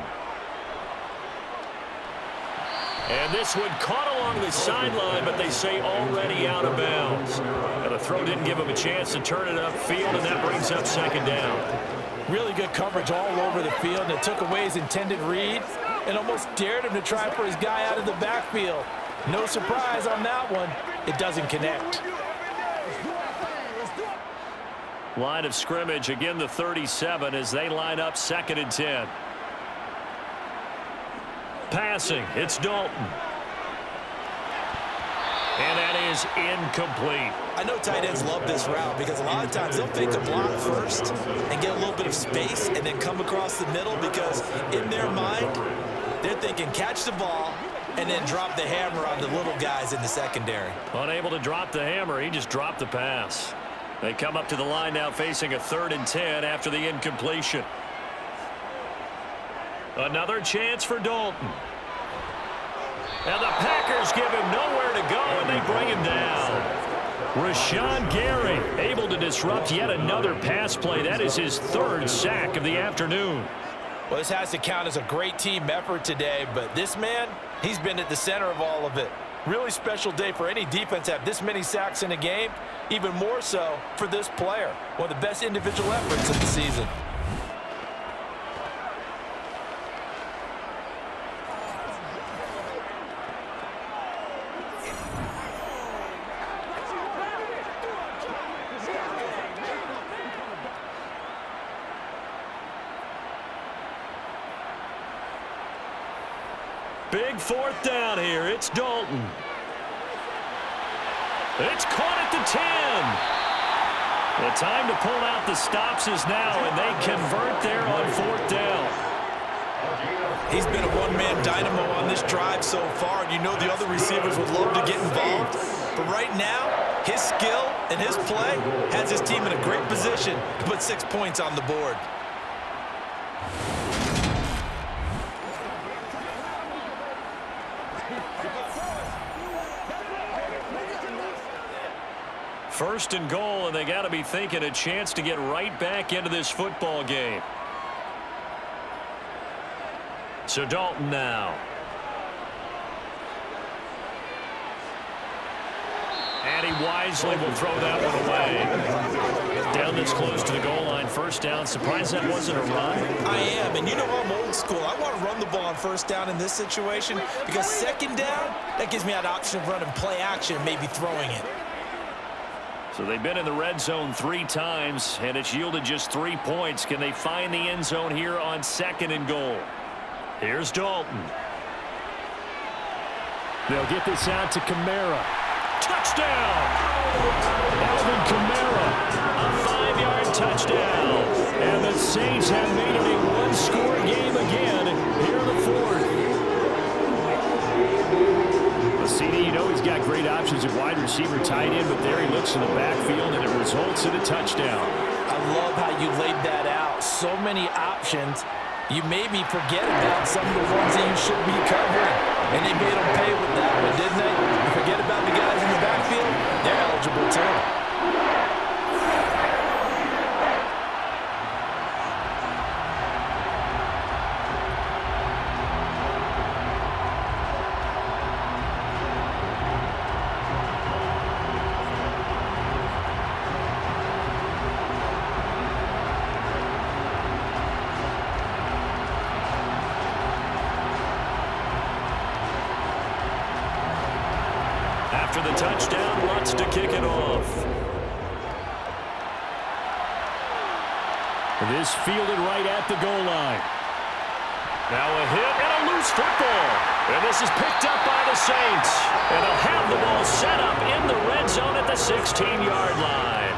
Speaker 2: And this one caught along the sideline, but they say already out of bounds. And the throw didn't give him a chance to turn it upfield, and that brings up second down.
Speaker 5: Really good coverage all over the field, and it took away his intended read and almost dared him to try for his guy out of the backfield. No surprise on that one. It doesn't connect.
Speaker 2: Line of scrimmage, again the 37 as they line up 2nd and 10. Passing, it's Dalton. And that is incomplete.
Speaker 5: I know tight ends love this route because a lot of times they'll fake a block first and get a little bit of space and then come across the middle because in their mind, they're thinking catch the ball and then drop the hammer on the little guys in the secondary.
Speaker 2: Unable to drop the hammer, he just dropped the pass. They come up to the line now facing a 3rd and 10 after the incompletion. Another chance for Dalton. And the Packers give him nowhere to go, and they bring him down. Rashawn Gary able to disrupt yet another pass play. That is his 3rd sack of the afternoon.
Speaker 5: Well, this has to count as a great team effort today, but this man, he's been at the center of all of it. Really special day for any defense to have this many sacks in a game, even more so for this player. One of the best individual efforts of the season.
Speaker 2: Big 4th down here. It's Dalton. It's caught at the 10. The time to pull out the stops is now, and they convert there on 4th down.
Speaker 5: He's been a one-man dynamo on this drive so far, and you know the other receivers would love to get involved. But right now, his skill and his play has his team in a great position to put 6 points on the board.
Speaker 2: First and goal, and they got to be thinking a chance to get right back into this football game. So Dalton now. And he wisely will throw that one away. Down this close to the goal line, 1st down. Surprised that wasn't a run.
Speaker 5: I am, and you know I'm old school. I want to run the ball on 1st down in this situation because 2nd down, that gives me that option of running play action, maybe throwing it.
Speaker 2: So they've been in the red zone 3 times, and it's yielded just 3 points. Can they find the end zone here on 2nd and goal? Here's Dalton. They'll get this out to Kamara. Touchdown! Alvin Kamara, a 5-yard touchdown. And the Saints have made it a one-score game again here in the 4th. CD, you know he's got great options at wide receiver, tight end, but there he looks in the backfield, and it results in a touchdown.
Speaker 5: I love how you laid that out. So many options. You maybe forget about some of the ones that you should be covering. And they made them pay with that one, didn't they? You forget about the guys in the backfield, they're eligible too.
Speaker 2: After the touchdown, Lutz to kick it off. This fielded right at the goal line. Now a hit and a loose football. And this is picked up by the Saints. And they'll have the ball set up in the red zone at the 16-yard line.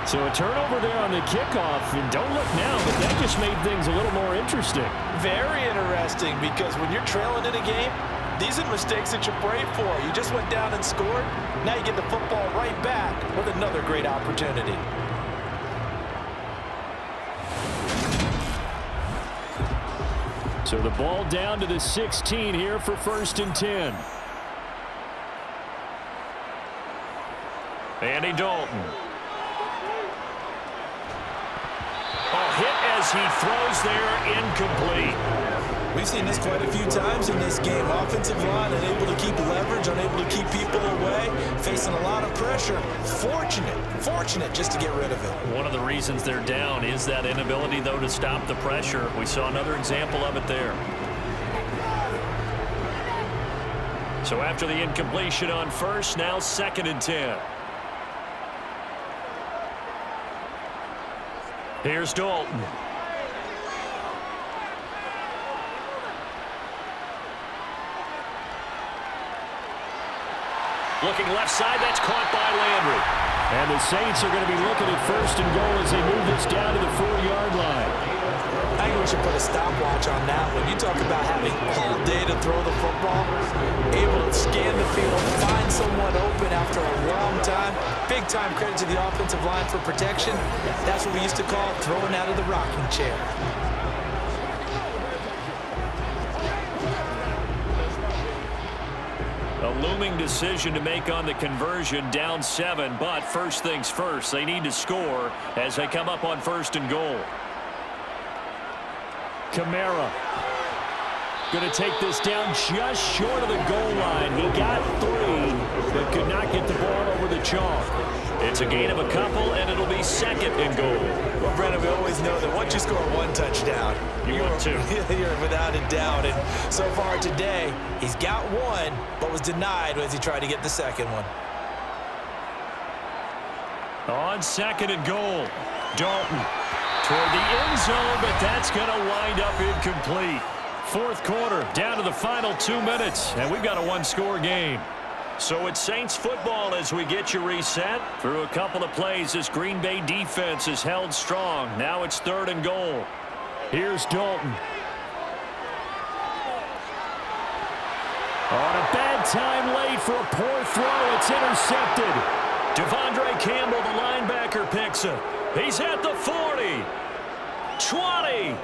Speaker 2: So a turnover there on the kickoff. And don't look now, but that just made things a little more interesting.
Speaker 5: Very interesting, because when you're trailing in a game, these are mistakes that you pray for. You just went down and scored. Now you get the football right back with another great opportunity.
Speaker 2: So the ball down to the 16 here for 1st and 10. Andy Dalton. A hit as as he throws there, incomplete.
Speaker 5: We've seen this quite a few times in this game. Offensive line unable to keep leverage, unable to keep people away, facing a lot of pressure. Fortunate just to get rid of it.
Speaker 2: One of the reasons they're down is that inability, though, to stop the pressure. We saw another example of it there. So after the incompletion on first, now 2nd and 10. Here's Dalton. Looking left side, that's caught by Landry. And the Saints are going to be looking at 1st and goal as they move this down to the 4-yard line.
Speaker 5: I think we should put a stopwatch on that one. You talk about having all day to throw the football, able to scan the field, find someone open after a long time. Big time credit to the offensive line for protection. That's what we used to call throwing out of the rocking chair.
Speaker 2: A looming decision to make on the conversion, down 7, but first things first, they need to score as they come up on 1st and goal. Kamara going to take this down just short of the goal line. He got 3, but could not get the ball over the chalk. It's a gain of a couple, and it'll be 2nd and goal.
Speaker 5: Well, Brennan, we always know that once you score 1 touchdown,
Speaker 2: you're
Speaker 5: without a doubt. And so far today, he's got 1, but was denied as he tried to get the 2nd one.
Speaker 2: On 2nd and goal, Dalton toward the end zone, but that's going to wind up incomplete. 4th quarter, down to the final 2 minutes, and we've got a 1-score game. So it's Saints football as we get you reset. Through a couple of plays, this Green Bay defense is held strong. Now it's 3rd and goal. Here's Dalton. On a bad time late for a poor throw. It's intercepted. Devondre Campbell, the linebacker, picks it. He's at the 40, 20,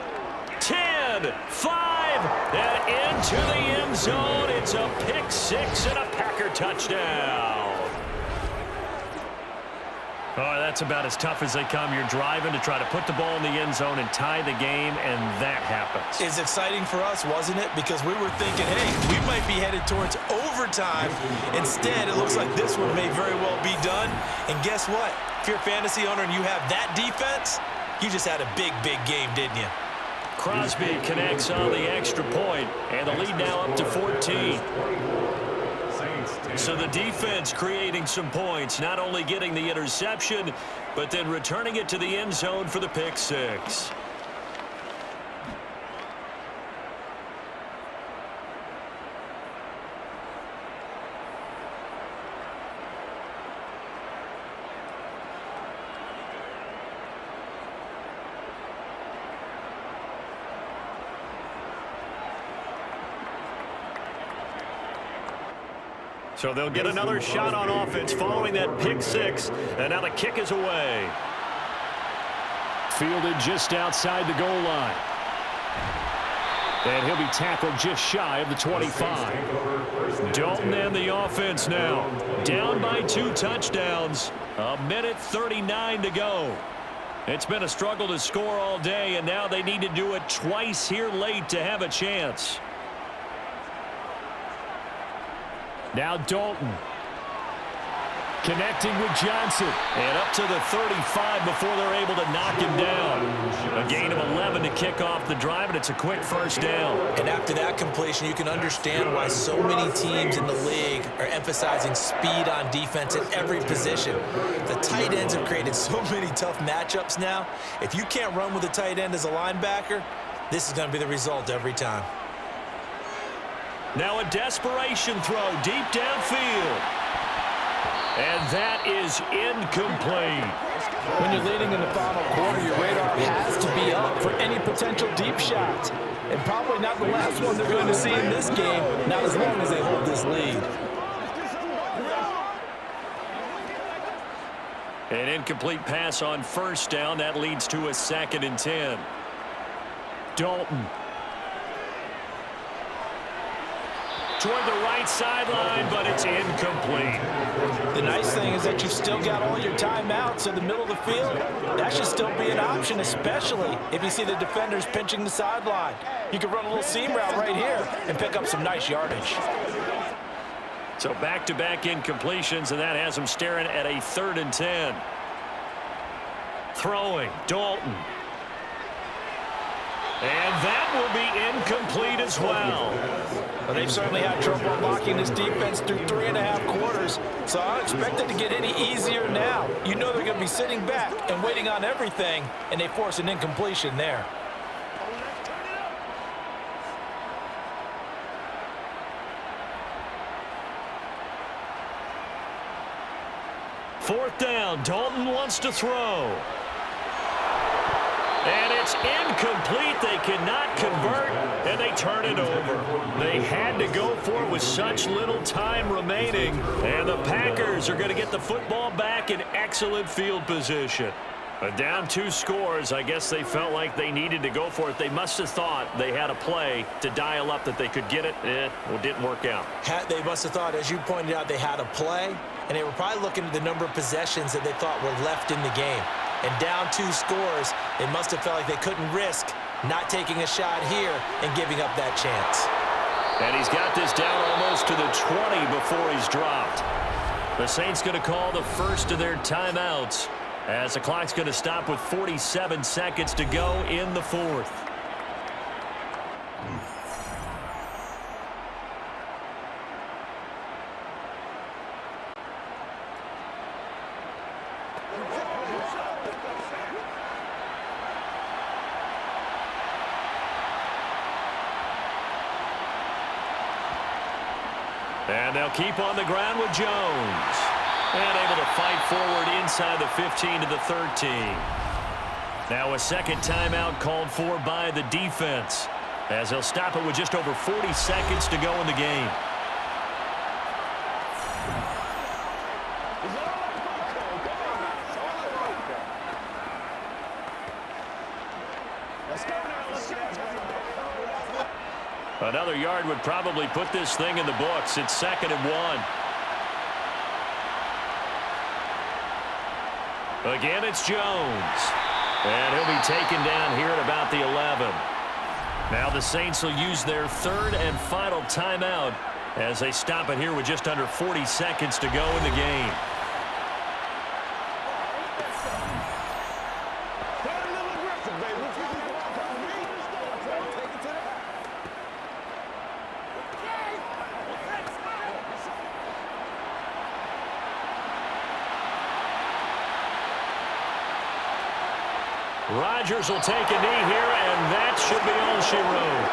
Speaker 2: 10, 5, and into the end zone. It's a pick 6 and a Packer touchdown. Oh, that's about as tough as they come. You're driving to try to put the ball in the end zone and tie the game, and that happens.
Speaker 5: It's exciting for us, wasn't it? Because we were thinking, hey, we might be headed towards overtime. Instead, it looks like this one may very well be done. And guess what? If you're a fantasy owner and you have that defense, you just had a big game, didn't you?
Speaker 2: Crosby connects on the extra point, and the lead now up to 14. So the defense creating some points, not only getting the interception, but then returning it to the end zone for the pick 6. So they'll get another shot on offense following that pick 6. And now the kick is away. Fielded just outside the goal line. And he'll be tackled just shy of the 25. Dalton and the offense now. Down by 2 touchdowns. 1:39 to go. It's been a struggle to score all day, and now they need to do it twice here late to have a chance. Now Dalton connecting with Johnson. And up to the 35 before they're able to knock him down. A gain of 11 to kick off the drive, and it's a quick first down.
Speaker 5: And after that completion, you can understand why so many teams in the league are emphasizing speed on defense at every position. The tight ends have created so many tough matchups now. If you can't run with a tight end as a linebacker, this is going to be the result every time.
Speaker 2: Now a desperation throw deep downfield. And that is incomplete.
Speaker 3: When you're leading in the final quarter, your radar has to be up for any potential deep shots. And probably not the last one they're going to see in this game, not as long as they hold this lead.
Speaker 2: An incomplete pass on first down. That leads to a 2nd and 10. Dalton. toward the right sideline, but it's incomplete.
Speaker 5: The nice thing is that you've still got all your timeouts in the middle of the field. That should still be an option, especially if you see the defenders pinching the sideline. You can run a little seam route right here and pick up some nice yardage.
Speaker 2: So back-to-back incompletions, and that has them staring at a 3rd and 10. Throwing, Dalton. And that will be incomplete as well.
Speaker 5: Well, they've certainly had trouble blocking this defense through 3.5 quarters, so I don't expect it to get any easier now. You know they're going to be sitting back and waiting on everything, and they force an incompletion there.
Speaker 2: Fourth down, Dalton wants to throw. And it's incomplete. They cannot convert, and they turn it over. They had to go for it with such little time remaining, and the Packers are going to get the football back in excellent field position. But down 2 scores, I guess they felt like they needed to go for it. They must have thought they had a play to dial up that they could get it. It didn't work out.
Speaker 5: They must have thought, as you pointed out, they had a play, and they were probably looking at the number of possessions that they thought were left in the game. And down 2 scores, they must have felt like they couldn't risk not taking a shot here and giving up that chance.
Speaker 2: And he's got this down almost to the 20 before he's dropped. The Saints going to call the first of their timeouts as the clock's going to stop with 47 seconds to go in the 4th. And they'll keep on the ground with Jones. And able to fight forward inside the 15 to the 13. Now a second timeout called for by the defense, as they'll stop it with just over 40 seconds to go in the game. Another yard would probably put this thing in the books. It's 2nd and 1. Again, it's Jones. And he'll be taken down here at about the 11. Now the Saints will use their 3rd and final timeout as they stop it here with just under 40 seconds to go in the game. Rodgers will take a knee here, and that should be all she wrote.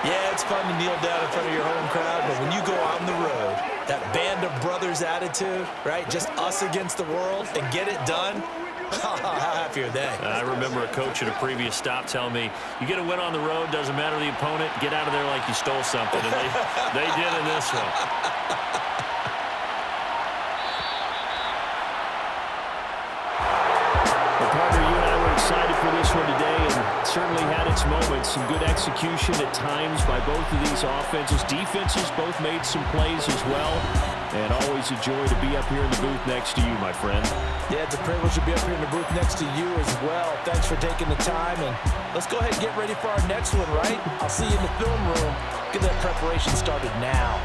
Speaker 5: Yeah, it's fun to kneel down in front of your home crowd, but when you go out on the road, that band of brothers attitude, right, just us against the world, and get it done, how happy are they?
Speaker 2: I remember a coach at a previous stop telling me, you get a win on the road, doesn't matter the opponent, get out of there like you stole something. And they did in this one. Excited for this one today, and certainly had its moments. Some good execution at times by both of these offenses. Defenses both made some plays as well, and always a joy to be up here in the booth next to you, my friend.
Speaker 5: Yeah, it's a privilege to be up here in the booth next to you as well. Thanks for taking the time, and let's go ahead and get ready for our next one, right? I'll see you in the film room. Get that preparation started now.